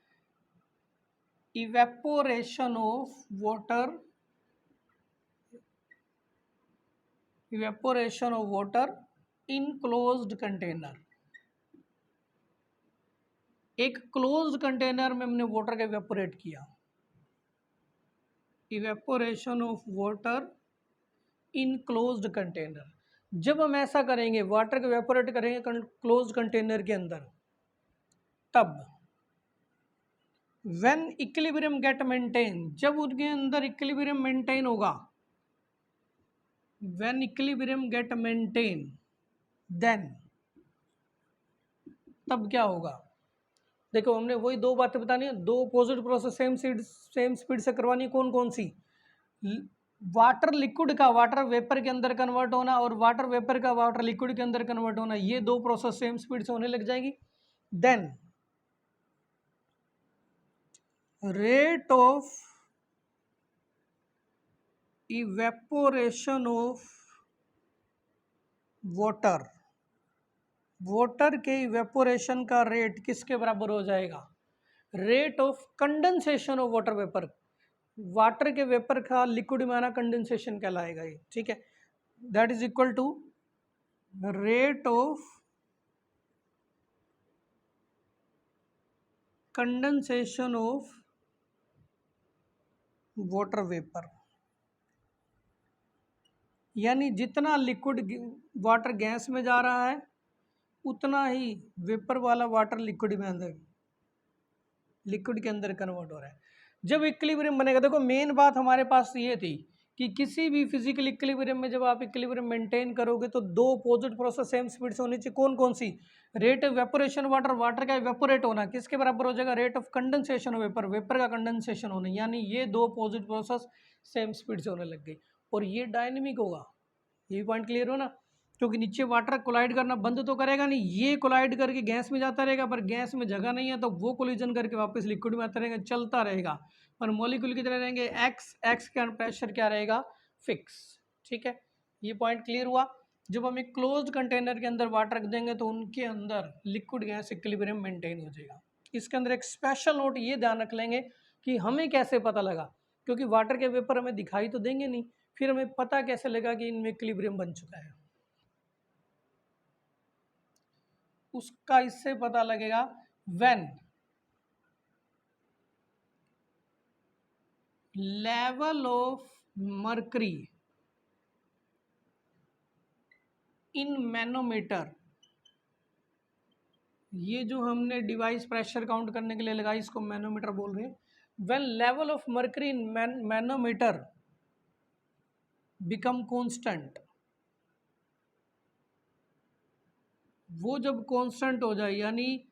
S1: evaporation of water, evaporation of water in closed container. एक क्लोज्ड कंटेनर में हमने वाटर का इवेपोरेट किया, evaporation of water in closed container. जब हम ऐसा करेंगे, वाटर को इवेपोरेट करेंगे क्लोज्ड कंटेनर के अंदर, तब व्हेन इक्विलिब्रियम गेट मेंटेन, जब उनके अंदर इक्विलिब्रियम मेंटेन होगा, when equilibrium get maintain then, तब क्या होगा। देखो हमने वही दो बातें बतानी है, दो अपोजिट प्रोसेस सेम स्पीड से करवानी है। कौन कौन सी? वाटर लिक्विड का वाटर वेपर के अंदर कन्वर्ट होना और वाटर वेपर का वाटर लिक्विड के अंदर कन्वर्ट होना, ये दो प्रोसेस सेम स्पीड से होने लग जाएगी। Then rate of evaporation of water, water के इवेपोरेशन का रेट किसके बराबर हो जाएगा? Rate of condensation of water vapour, water के वेपर का लिक्विड में आना कंडेंसेशन कहलाएगा ये, ठीक है। That is equal to rate of condensation of water vapour, यानी जितना लिक्विड वाटर गैस में जा रहा है उतना ही वेपर वाला वाटर लिक्विड में अंदर, लिक्विड के अंदर कन्वर्ट हो रहा है। जब इक्विलिब्रियम बनेगा, देखो मेन बात हमारे पास ये थी कि किसी भी फिजिकल इक्विलिब्रियम में जब आप इक्विलिब्रियम मेंटेन करोगे तो दो अपोजिट प्रोसेस सेम स्पीड से होनी चाहिए। कौन कौन सी? Rate of vaporation water, water का वेपोरेट होना किसके बराबर हो जाएगा? Rate of condensation vapour, vapour का कंडेंसेशन होना, यानी ये दो अपोजिट प्रोसेस सेम स्पीड से होने लग गई। और ये डायनेमिक होगा, ये पॉइंट क्लियर हो ना, क्योंकि नीचे वाटर कोलाइड करना बंद तो करेगा नहीं, ये कोलाइड करके गैस में जाता रहेगा, पर गैस में जगह नहीं है तो वो कोलिजन करके वापस लिक्विड में आता रहेगा, चलता रहेगा, पर मॉलिक्यूल कितने रहेंगे? एक्स का प्रेशर क्या रहेगा? फिक्स, ठीक है। ये पॉइंट क्लियर हुआ। जब हम एक क्लोज्ड कंटेनर के अंदर वाटर रख देंगे तो उनके अंदर लिक्विड गैस इक्विलिब्रियम मेंटेन हो जाएगा। इसके अंदर एक स्पेशल नोट ये ध्यान रख लेंगे कि हमें कैसे पता लगा, क्योंकि वाटर के वेपर हमें दिखाई तो देंगे नहीं, फिर हमें पता कैसे लगा कि इनमें इक्विलिब्रियम बन चुका है, उसका इससे पता लगेगा when level of mercury in manometer, ये जो हमने डिवाइस प्रेशर काउंट करने के लिए लगाई इसको मैनोमीटर बोल रहे हैं। When level of mercury in manometer become constant, वो जब कांस्टेंट हो जाए, यानी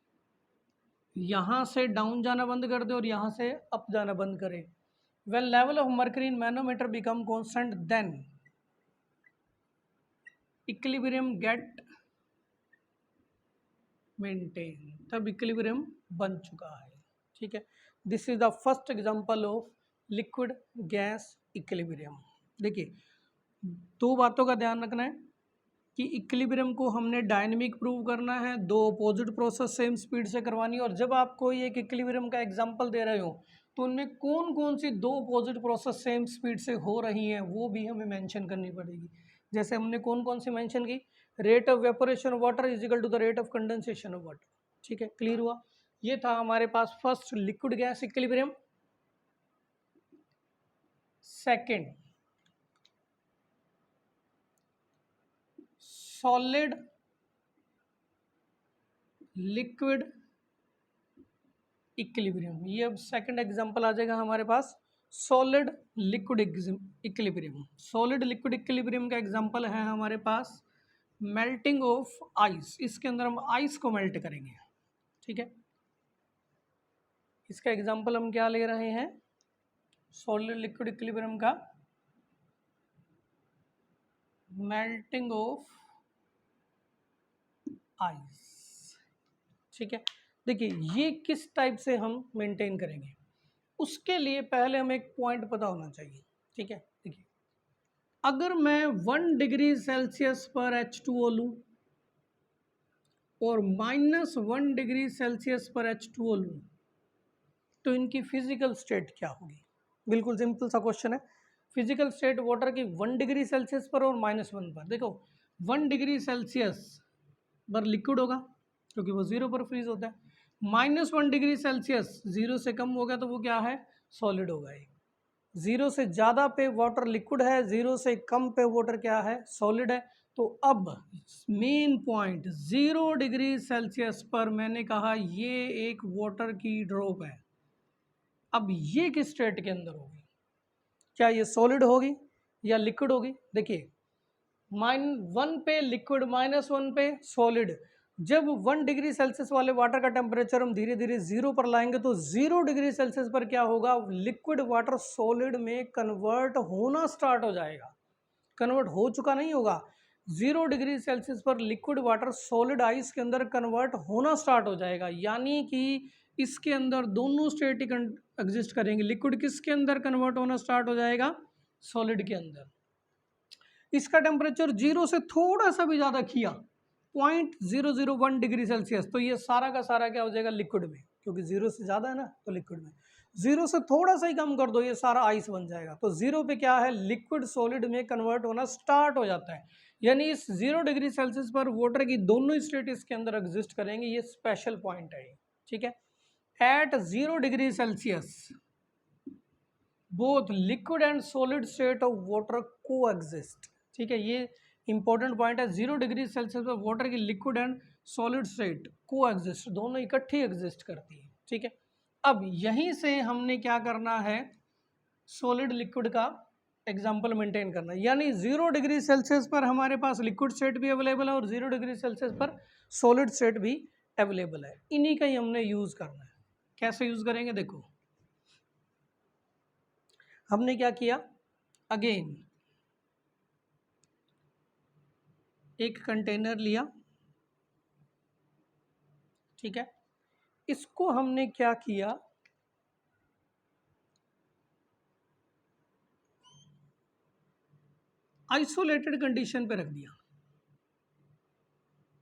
S1: यहाँ से डाउन जाना बंद कर दे और यहाँ से अप जाना बंद करे, when level of mercury in manometer become constant then equilibrium get maintain, तब equilibrium बन चुका है, ठीक है। This is the first example of liquid gas equilibrium. देखिए दो बातों का ध्यान रखना है कि इक्विलिब्रियम को हमने डायनेमिक प्रूव करना है, दो अपोजिट प्रोसेस सेम स्पीड से करवानी है, और जब आप कोई एक इक्विलिब्रियम का एग्जांपल दे रहे हो तो उनमें कौन कौन सी दो अपोजिट प्रोसेस सेम स्पीड से हो रही हैं वो भी हमें मेंशन करनी पड़ेगी। जैसे हमने कौन कौन सी मेंशन की? Rate of vaporation of water is equal to the rate of condensation of water, ठीक है, क्लियर हुआ। ये था हमारे पास first liquid gas equilibrium. Second solid liquid equilibrium, ये अब सेकंड एग्जांपल आ जाएगा हमारे पास, solid liquid equilibrium. Solid liquid equilibrium का एग्जांपल है हमारे पास मेल्टिंग ऑफ आइस, इसके अंदर हम आइस को मेल्ट करेंगे, ठीक है। इसका एग्जांपल हम क्या ले रहे हैं? सॉलिड लिक्विड इक्विलिब्रियम का मेल्टिंग ऑफ आइस, ठीक है। देखिए ये किस टाइप से हम मेंटेन करेंगे, उसके लिए पहले हमें एक पॉइंट पता होना चाहिए, ठीक है। देखिए अगर मैं 1 डिग्री सेल्सियस पर H2O लूँ और -1 डिग्री सेल्सियस पर H2O लूँ तो इनकी फिजिकल स्टेट क्या होगी? बिल्कुल सिंपल सा क्वेश्चन है। फिजिकल स्टेट वाटर की 1 डिग्री सेल्सियस पर और -1 पर, देखो 1 डिग्री सेल्सियस पर लिक्विड होगा क्योंकि वो 0 पर फ्रीज होता है, -1 डिग्री सेल्सियस 0 से कम हो गया तो वो क्या है? सॉलिड होगा। 0 से ज़्यादा पे वाटर लिक्विड है, 0 से कम पे वाटर क्या है? सॉलिड है। तो अब मेन पॉइंट 0 डिग्री सेल्सियस पर मैंने कहा ये एक वाटर की ड्रॉप है। अब ये किस स्टेट के अंदर होगी? क्या ये सॉलिड होगी या लिक्विड होगी? देखिए -1 पे लिक्विड, -1 पे सॉलिड। जब 1 डिग्री सेल्सियस वाले वाटर का टेम्परेचर हम धीरे धीरे 0 पर लाएंगे तो 0 डिग्री सेल्सियस पर क्या होगा? लिक्विड वाटर सॉलिड में कन्वर्ट होना स्टार्ट हो जाएगा। कन्वर्ट हो चुका नहीं होगा, 0 डिग्री सेल्सियस पर लिक्विड वाटर सॉलिड आइस के अंदर कन्वर्ट होना स्टार्ट हो जाएगा, यानी कि इसके अंदर दोनों स्टेट एग्जिस्ट करेंगे। लिक्विड किसके अंदर कन्वर्ट होना स्टार्ट हो जाएगा? सॉलिड के अंदर। इसका टेम्परेचर 0 से थोड़ा सा भी ज़्यादा किया, 0.001 डिग्री सेल्सियस, तो ये सारा का सारा क्या हो जाएगा? लिक्विड में, क्योंकि 0 से ज़्यादा है ना, तो लिक्विड में। 0 से थोड़ा सा ही कम कर दो, ये सारा आइस बन जाएगा। तो 0 पे क्या है? लिक्विड सॉलिड में कन्वर्ट होना स्टार्ट हो जाता है। यानी इस 0 डिग्री सेल्सियस पर वाटर की दोनों स्टेट इसके अंदर एग्जिस्ट करेंगे। ये स्पेशल पॉइंट है, ठीक है। At 0 degree Celsius both liquid and solid state of water को एग्जिस्ट, ठीक है। ये इंपॉर्टेंट पॉइंट है। 0 डिग्री सेल्सियस पर वाटर की लिक्विड एंड सॉलिड स्टेट को एग्जिस्ट, दोनों इकट्ठी एग्जिस्ट करती है, ठीक है। अब यहीं से हमने क्या करना है? सॉलिड लिक्विड का एग्जाम्पल मेंटेन करना है। यानी 0 डिग्री सेल्सियस पर हमारे पास लिक्विड स्टेट भी अवेलेबल है और 0 डिग्री सेल्सियस पर सॉलिड स्टेट भी अवेलेबल है। इन्हीं का ही हमने यूज करना है। कैसे यूज करेंगे? देखो, हमने क्या किया? अगेन एक कंटेनर लिया, ठीक है। इसको हमने क्या किया? आइसोलेटेड कंडीशन पे रख दिया।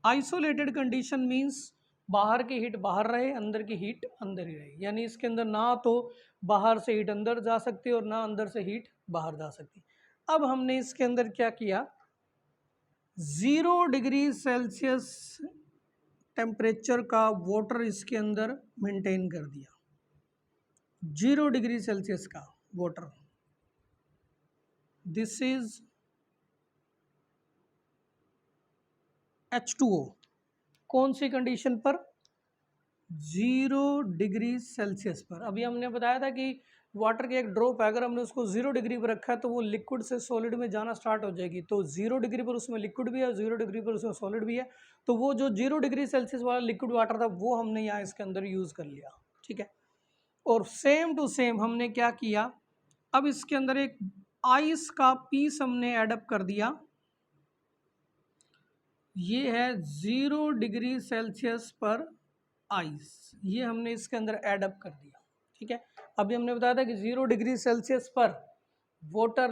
S1: आइसोलेटेड कंडीशन मींस बाहर की हीट बाहर रहे, अंदर की हीट अंदर ही रहे। यानी इसके अंदर ना तो बाहर से हीट अंदर जा सकती और ना अंदर से हीट बाहर जा सकती। अब हमने इसके अंदर क्या किया? 0 डिग्री सेल्सियस टेम्परेचर का वाटर इसके अंदर मेंटेन कर दिया। 0 डिग्री सेल्सियस का वाटर, दिस इज H2O। कौन सी कंडीशन पर? 0 डिग्री सेल्सियस पर। अभी हमने बताया था कि वाटर की एक ड्रॉप है, अगर हमने उसको 0 डिग्री पर रखा है तो वो लिक्विड से सॉलिड में जाना स्टार्ट हो जाएगी। तो 0 डिग्री पर उसमें लिक्विड भी है, 0 डिग्री पर उसमें सॉलिड भी है। तो वो जो 0 डिग्री सेल्सियस वाला लिक्विड वाटर था वो हमने यहाँ इसके अंदर यूज कर लिया, ठीक है। और सेम टू सेम हमने क्या किया? अब इसके अंदर एक आइस का पीस हमने एडअप कर दिया। ये है 0 डिग्री सेल्सियस पर आइस, ये हमने इसके अंदर एडअप कर दिया, ठीक है। अभी हमने बताया था कि 0 डिग्री सेल्सियस पर वाटर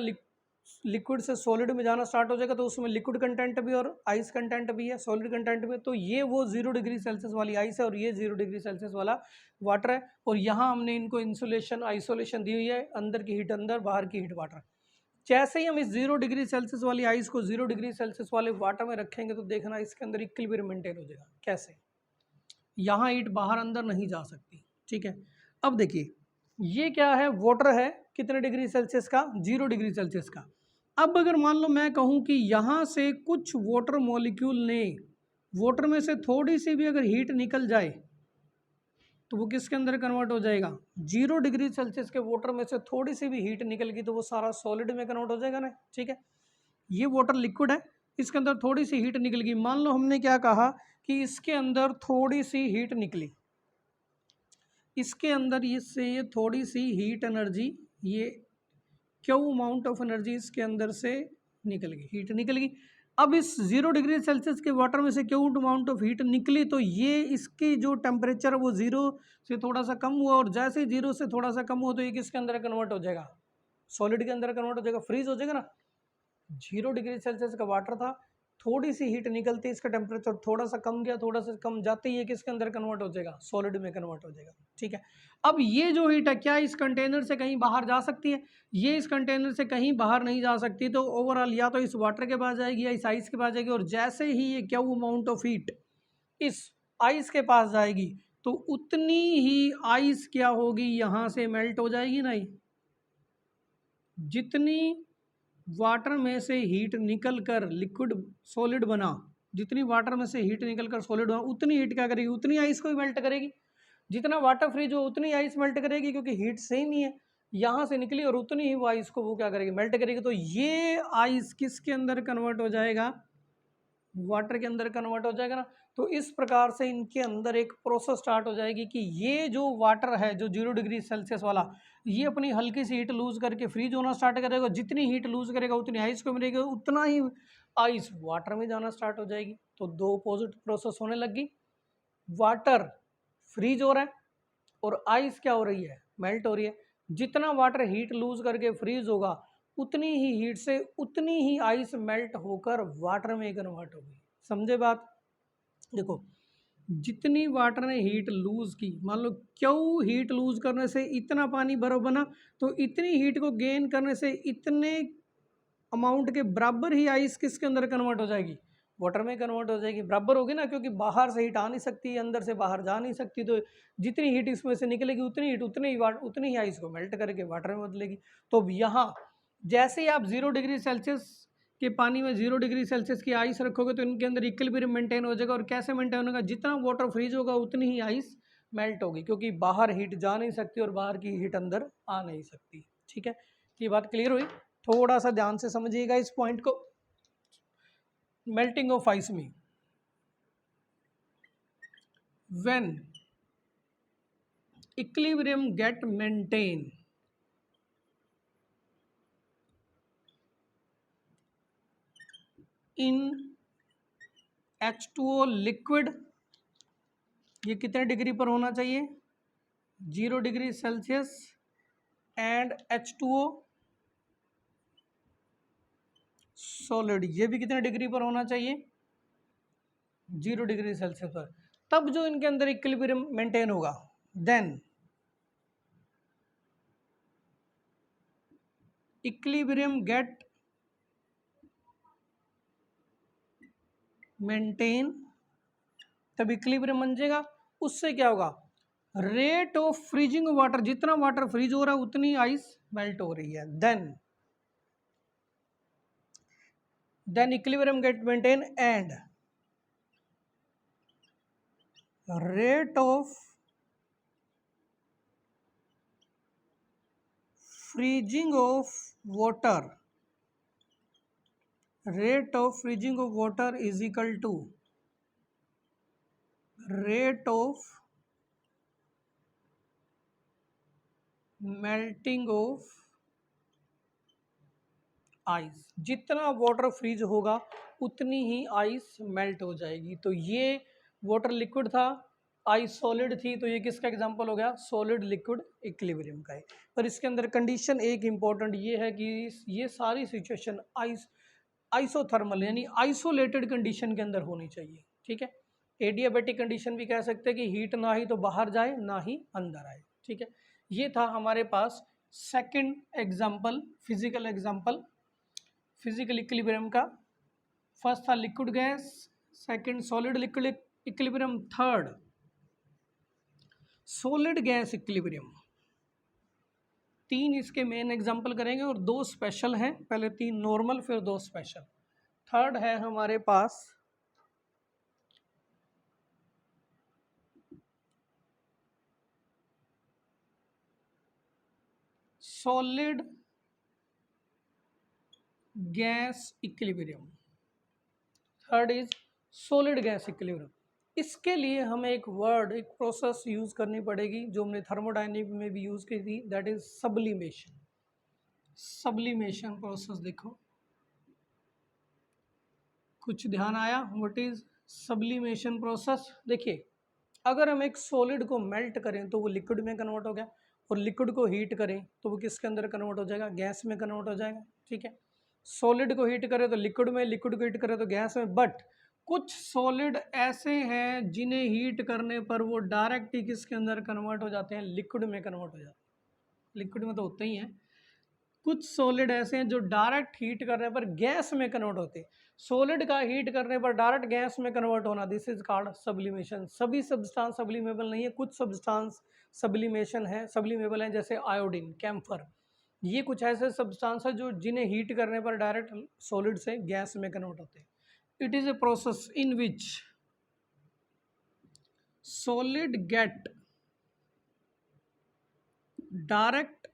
S1: लिक्विड से सॉलिड में जाना स्टार्ट हो जाएगा, तो उसमें लिक्विड कंटेंट भी और आइस कंटेंट भी है, सॉलिड कंटेंट भी है। तो ये वो 0 डिग्री सेल्सियस वाली आइस है और ये 0 डिग्री सेल्सियस वाला वाटर है। और यहाँ हमने इनको इंसुलेशन आइसोलेशन दी हुई है, अंदर की हीट अंदर, बाहर की हीट वाटर। जैसे ही हम इस 0 डिग्री सेल्सियस वाली आइस को 0 डिग्री सेल्सियस वाले वाटर में रखेंगे तो देखना इसके अंदर इक्विलिब्रियम मेंटेन हो जाएगा। कैसे? यहाँ हीट बाहर अंदर नहीं जा सकती, ठीक है। अब देखिए, ये क्या है? वाटर है, कितने डिग्री सेल्सियस का? 0 डिग्री सेल्सियस का। अब अगर मान लो मैं कहूँ कि यहाँ से कुछ वाटर मॉलिक्यूल ने वाटर में से थोड़ी सी भी अगर हीट निकल जाए तो वो किसके अंदर कन्वर्ट हो जाएगा? 0 डिग्री सेल्सियस के वाटर में से थोड़ी सी भी हीट निकल गई तो वो सारा सॉलिड में कन्वर्ट हो जाएगा ना, ठीक है। ये वाटर लिक्विड है, इसके अंदर थोड़ी सी हीट निकल गई। मान लो हमने क्या कहा कि इसके अंदर थोड़ी सी हीट निकली, इसके अंदर इससे ये थोड़ी सी हीट एनर्जी, ये क्यू अमाउंट ऑफ एनर्जी इसके अंदर से निकल गई, हीट निकल गई। अब इस 0 डिग्री सेल्सियस के वाटर में से क्यू अमाउंट ऑफ हीट निकली तो ये इसकी जो टेम्परेचर है वो 0 से थोड़ा सा कम हुआ, और जैसे ही 0 से थोड़ा सा कम हुआ तो ये किसके अंदर कन्वर्ट हो जाएगा? सॉलिड के अंदर कन्वर्ट हो जाएगा, फ्रीज हो जाएगा ना। 0 डिग्री सेल्सियस का वाटर था, थोड़ी सी हीट निकलती, इसका टेम्परेचर थोड़ा सा कम गया, थोड़ा सा कम जाते ही ये किसके अंदर कन्वर्ट हो जाएगा? सॉलिड में कन्वर्ट हो जाएगा, ठीक है। अब ये जो हीट है क्या इस कंटेनर से कहीं बाहर जा सकती है? ये इस कंटेनर से कहीं बाहर नहीं जा सकती। तो ओवरऑल या तो इस वाटर के पास जाएगी या इस आइस के पास जाएगी, और जैसे ही ये क्या अमाउंट ऑफ हीट इस आइस के पास जाएगी तो उतनी ही आइस क्या होगी? यहाँ से मेल्ट हो जाएगी। नहीं, जितनी वाटर में से हीट निकल कर लिक्विड सॉलिड बना, जितनी वाटर में से हीट निकल कर सॉलिड बना, उतनी हीट क्या करेगी? उतनी आइस को ही मेल्ट करेगी। जितना वाटर फ्रीज हो उतनी आइस मेल्ट करेगी, क्योंकि हीट सेम ही है, यहाँ से निकली और उतनी ही वो आइस को वो क्या करेगी? मेल्ट करेगी। तो ये आइस किसके अंदर कन्वर्ट हो जाएगा? वाटर के अंदर कन्वर्ट हो जाएगा ना। तो इस प्रकार से इनके अंदर एक प्रोसेस स्टार्ट हो जाएगी कि ये जो वाटर है जो 0 डिग्री सेल्सियस वाला, ये अपनी हल्की सी हीट लूज करके फ्रीज होना स्टार्ट करेगा। जितनी हीट लूज करेगा उतनी आइस को मिलेगी, उतना ही आइस वाटर में जाना स्टार्ट हो जाएगी। तो दो अपोजिट प्रोसेस होने लगी। वाटर फ्रीज हो रहा है, और आइस क्या हो रही है, मेल्ट हो रही है। जितना वाटर हीट लूज करके फ्रीज होगा उतनी ही हीट से उतनी ही आइस मेल्ट होकर वाटर में कन्वर्ट होगी। समझे बात? देखो, जितनी वाटर ने हीट लूज की, मान लो क्यों हीट लूज करने से इतना पानी बर्फ बना, तो इतनी हीट को गेन करने से इतने अमाउंट के बराबर ही आइस किसके अंदर कन्वर्ट हो जाएगी, वाटर में कन्वर्ट हो जाएगी। बराबर होगी ना, क्योंकि बाहर से हीट आ नहीं सकती, अंदर से बाहर जा नहीं सकती, तो जितनी हीट इसमें से निकलेगी उतनी हीट उतनी ही आइस को मेल्ट करके वाटर में बदलेगी। तो यहाँ जैसे ही आप 0 डिग्री सेल्सियस के पानी में 0 डिग्री सेल्सियस की आइस रखोगे तो इनके अंदर इक्विलिब्रियम मेंटेन हो जाएगा। और कैसे मेंटेन होगा, जितना वाटर फ्रीज होगा उतनी ही आइस मेल्ट होगी, क्योंकि बाहर हीट जा नहीं सकती और बाहर की हीट अंदर आ नहीं सकती। ठीक है, ये बात क्लियर हुई? थोड़ा सा ध्यान से समझिएगा इस पॉइंट को। मेल्टिंग ऑफ आइस में when equilibrium get maintain in H2O liquid, ये कितने डिग्री पर होना चाहिए, 0 degree Celsius, and H2O solid, ये भी कितने डिग्री पर होना चाहिए, 0 डिग्री सेल्सियस पर। तब जो इनके अंदर इक्विलिब्रियम मेंटेन होगा, देन इक्विलिब्रियम गेट मेंटेन, तब इक्विलिब्रियम बन जाएगा। उससे क्या होगा, रेट ऑफ फ्रीजिंग वाटर, जितना वाटर फ्रीज हो रहा है उतनी आइस मेल्ट हो रही है। Then equilibrium get maintain and rate of freezing of water, rate of freezing of water is equal to rate of melting of ice. जितना water freeze होगा उतनी ही आइस मेल्ट हो जाएगी। तो ये वाटर लिक्विड था, आइस सॉलिड थी, तो ये किसका एग्जांपल हो गया, सॉलिड लिक्विड इक्विलिब्रियम का है। पर इसके अंदर कंडीशन एक इंपॉर्टेंट ये है कि ये सारी सिचुएशन आइसोथर्मल यानी आइसोलेटेड कंडीशन के अंदर होनी चाहिए। ठीक है, एडियाबेटिक कंडीशन भी कह सकते हैं कि हीट ना ही तो बाहर जाए ना ही अंदर आए। ठीक है, ये था हमारे पास second example, physical example physical equilibrium का। फर्स्ट था liquid gas, second solid liquid equilibrium, third solid gas equilibrium. तीन इसके मेन एग्जांपल करेंगे और दो स्पेशल हैं, पहले तीन नॉर्मल फिर दो स्पेशल। थर्ड है हमारे पास solid gas equilibrium. Third is solid gas equilibrium. इसके लिए हमें एक वर्ड, एक प्रोसेस यूज करनी पड़ेगी जो हमने थर्मोडायनेमिक में भी यूज की थी, that is sublimation. Sublimation process देखो, कुछ ध्यान आया, व्हाट इज सब्लिमेशन प्रोसेस? देखिए, अगर हम एक सॉलिड को मेल्ट करें तो वो लिक्विड में कन्वर्ट हो गया, और लिक्विड को हीट करें तो वो किसके अंदर कन्वर्ट हो जाएगा, गैस में कन्वर्ट हो जाएगा। ठीक है, सॉलिड को हीट करें तो लिक्विड में, लिक्विड को हीट करें तो गैस में। बट कुछ सॉलिड ऐसे हैं जिन्हें हीट करने पर वो डायरेक्ट ही किसके अंदर कन्वर्ट हो जाते हैं, लिक्विड में कन्वर्ट हो जाते हैं। लिक्विड में तो होते ही हैं। कुछ सॉलिड ऐसे हैं जो डायरेक्ट हीट करने पर गैस में कन्वर्ट होते हैं। सॉलिड का हीट करने पर डायरेक्ट गैस में कन्वर्ट होना, दिस इज कॉल्ड सब्लिमेशन। सभी सब्सटेंस सब्लिमेबल नहीं है, कुछ सब्सटेंस सब्लिमेशन है, सब्लिमेबल है, जैसे आयोडीन, कैम्फर। ये कुछ ऐसे सब्सटेंस है जो जिन्हें हीट करने पर डायरेक्ट सॉलिड से गैस में कन्वर्ट होते हैं। It is a process in which solid get direct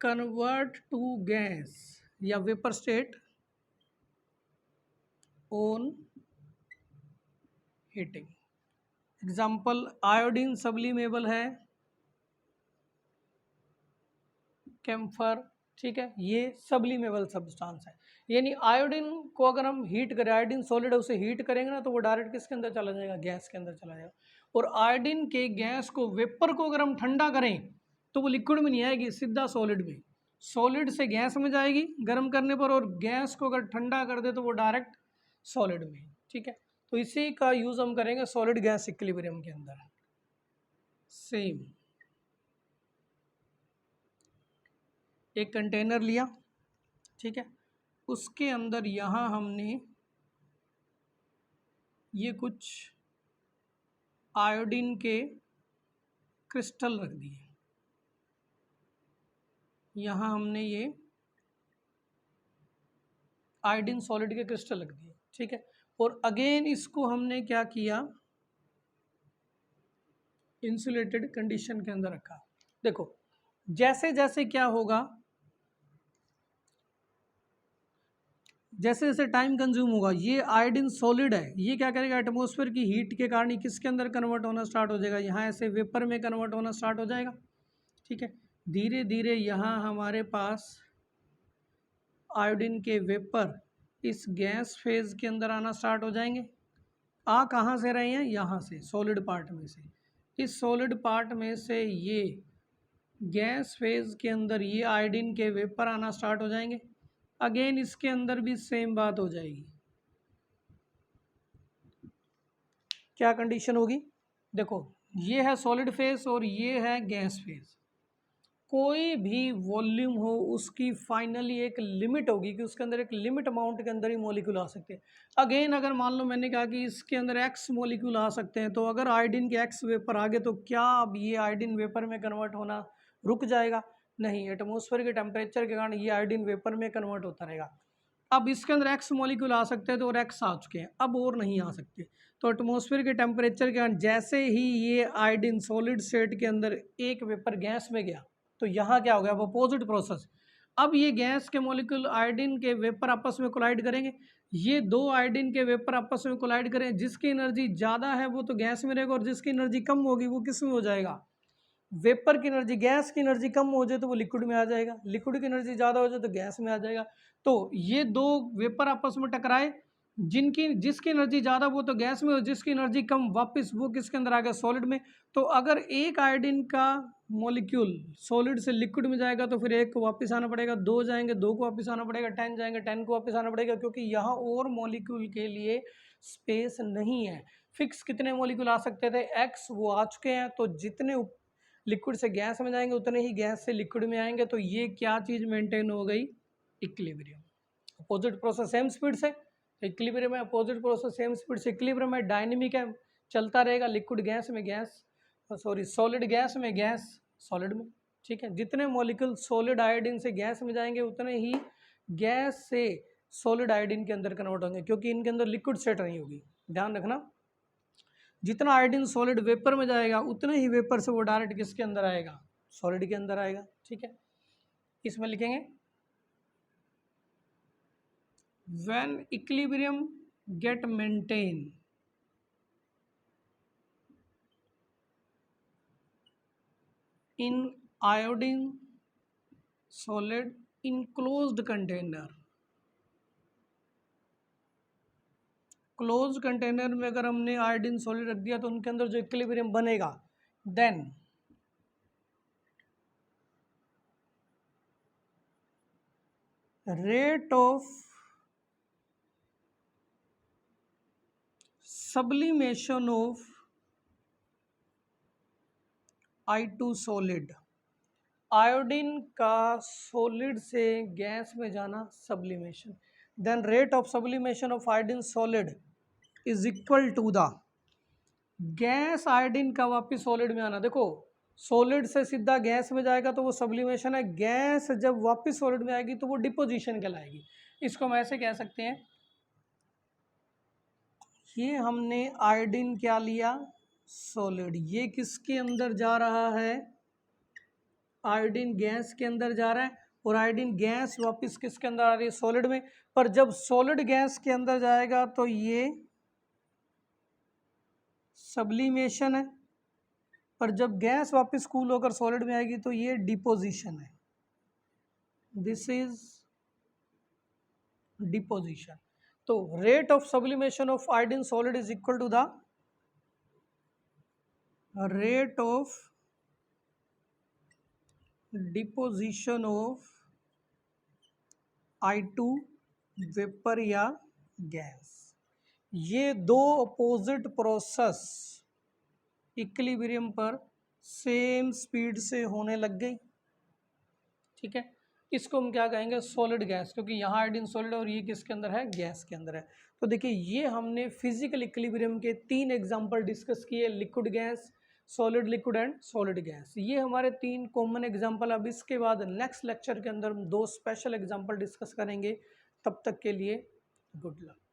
S1: convert to gas या vapour state on heating. Example, iodine sublimable है, कैम्फर। ठीक है, ये सब्लिमेबल सब्सटेंस है। यानी आयोडीन को अगर हम हीट करें, आयोडीन सॉलिड है, उसे हीट करेंगे ना तो वो डायरेक्ट किसके अंदर चला जाएगा, गैस के अंदर चला जाएगा। और आयोडीन के गैस को वेपर को अगर हम ठंडा करें तो वो लिक्विड में नहीं आएगी, सीधा सॉलिड में, सॉलिड से गैस में जाएगी गर्म करने पर, और गैस को अगर ठंडा कर दे तो वो डायरेक्ट सॉलिड में। ठीक है, तो इसी का यूज़ हम करेंगे सॉलिड गैस इक्विलिब्रियम के अंदर। सेम एक कंटेनर लिया, ठीक है, उसके अंदर यहाँ हमने ये कुछ आयोडीन के क्रिस्टल रख दिए, यहाँ हमने ये आयोडीन सॉलिड के क्रिस्टल रख दिए। ठीक है, और अगेन इसको हमने क्या किया, इंसुलेटेड कंडीशन के अंदर रखा। देखो जैसे जैसे क्या होगा, जैसे जैसे टाइम कंज्यूम होगा, ये आयोडीन सॉलिड है, ये क्या करेगा, एटमॉस्फेयर की हीट के कारण ये किसके अंदर कन्वर्ट होना स्टार्ट हो जाएगा, यहाँ ऐसे वेपर में कन्वर्ट होना स्टार्ट हो जाएगा। ठीक है, धीरे धीरे यहाँ हमारे पास आयोडीन के वेपर इस गैस फेज के अंदर आना स्टार्ट हो जाएंगे। आ कहाँ से रहे हैं, यहाँ से, सॉलिड पार्ट में से। इस सॉलिड पार्ट में से ये गैस फेज के अंदर ये आयोडीन के वेपर आना स्टार्ट हो जाएंगे। अगेन इसके अंदर भी सेम बात हो जाएगी। क्या कंडीशन होगी, देखो ये है सॉलिड फेज और ये है गैस फेज। कोई भी वॉल्यूम हो उसकी फाइनली एक लिमिट होगी कि उसके अंदर एक लिमिट अमाउंट के अंदर ही मॉलिक्यूल आ सकते हैं। अगेन अगर मान लो मैंने कहा कि इसके अंदर एक्स मॉलिक्यूल आ सकते हैं, तो अगर आयोडीन के एक्स वेपर आ गए तो क्या अब ये आयोडीन वेपर में कन्वर्ट होना रुक जाएगा, नहीं, एटमॉस्फेयर के टेम्परेचर के कारण ये आयोडीन वेपर में कन्वर्ट होता रहेगा। अब इसके अंदर एक्स मॉलिक्यूल आ सकते हैं तो और एक्स आ चुके हैं, अब और नहीं आ सकते, तो एटमॉस्फेयर के टेम्परेचर के कारण जैसे ही ये आयोडीन सॉलिड स्टेट के अंदर एक वेपर गैस में गया तो यहाँ क्या हो गया, अपोजिट प्रोसेस। अब ये गैस के मॉलिक्यूल आयोडीन के वेपर आपस में कोलाइड करेंगे, ये दो आयोडीन के वेपर आपस में कोलाइड करें, जिसकी एनर्जी ज़्यादा है वो तो गैस में रहेगा और जिसकी एनर्जी कम होगी वो किस में हो जाएगा, वेपर की एनर्जी, गैस की एनर्जी कम हो जाए तो वो लिक्विड में आ जाएगा, लिक्विड की एनर्जी ज़्यादा हो जाए तो गैस में आ जाएगा। तो ये दो वेपर आपस में टकराए, जिसकी एनर्जी ज़्यादा वो तो गैस में, और जिसकी एनर्जी कम वापस वो किसके अंदर आ गया, सॉलिड में। तो अगर एक आयोडीन का मॉलिक्यूल सॉलिड से लिक्विड में जाएगा तो फिर एक को वापस आना पड़ेगा, दो जाएंगे दो को वापस आना पड़ेगा, 10 जाएंगे 10 को वापस आना पड़ेगा, क्योंकि यहाँ और मॉलिक्यूल के लिए स्पेस नहीं है। फिक्स कितने मॉलिक्यूल आ सकते थे, एक्स, वो आ चुके हैं, तो जितने लिक्विड से गैस में जाएंगे उतने ही गैस से लिक्विड में आएंगे, तो ये क्या चीज़ मेंटेन हो गई, equilibrium. Opposite process same speed से, इक्विलिब्रियम है, अपोजिट प्रोसेस सेम स्पीड से, इक्विलिब्रियम है, डायनेमिक है, चलता रहेगा, लिक्विड गैस में गैस, सॉरी सॉलिड गैस में गैस सॉलिड में। ठीक है, जितने मॉलिक्यूल सॉलिड आयोडीन से गैस में जाएंगे उतने ही गैस से सॉलिड आयोडीन के अंदर कन्वर्ट होंगे, क्योंकि इनके अंदर लिक्विड सेट नहीं होगी, ध्यान रखना। जितना आयोडीन सॉलिड वेपर में जाएगा उतने ही वेपर से वो डायरेक्ट किसके अंदर आएगा, सॉलिड के अंदर आएगा। ठीक है, इसमें लिखेंगे when equilibrium get maintained in iodine solid enclosed container, close container में अगर हमने आयोडीन सॉलिड रख दिया तो उनके अंदर जो इक्विलिब्रियम बनेगा, then rate of sublimation of I2 solid, iodine का सॉलिड से गैस में जाना sublimation, then rate of sublimation of iodine solid is equal to the gas iodine का वापस सॉलिड में आना। देखो सॉलिड से सीधा गैस में जाएगा तो वो सब्लिमेशन है, गैस जब वापस सॉलिड में आएगी तो वो डिपोजिशन कहलाएगी। इसको हम ऐसे कह सकते हैं, ये हमने आयोडीन क्या लिया, सॉलिड, ये किसके अंदर जा रहा है, आयोडीन गैस के अंदर जा रहा है, और आयोडीन गैस वापस किसके अंदर आ रही है, सॉलिड में। पर जब सॉलिड गैस के अंदर जाएगा तो ये सब्लिमेशन है, पर जब गैस वापस कूल होकर सॉलिड में आएगी तो ये डिपोजिशन है, दिस इज डिपोजिशन। तो rate of sublimation of iodine solid is equal to the rate of deposition of I2 vapour या गैस। ये दो अपोजिट प्रोसेस इक्विलिब्रियम पर सेम स्पीड से होने लग गई, ठीक है। इसको हम क्या कहेंगे, सॉलिड गैस, क्योंकि यहाँ आयोडीन सॉलिड और ये किसके अंदर है, गैस के अंदर है। तो देखिए ये हमने फिजिकल इक्विलिब्रियम के 3 एग्जांपल डिस्कस किए, liquid gas, solid liquid and solid gas. ये हमारे 3 कॉमन एग्जांपल। अब इसके बाद नेक्स्ट लेक्चर के अंदर हम 2 स्पेशल एग्जांपल डिस्कस करेंगे। तब तक के लिए गुड लक।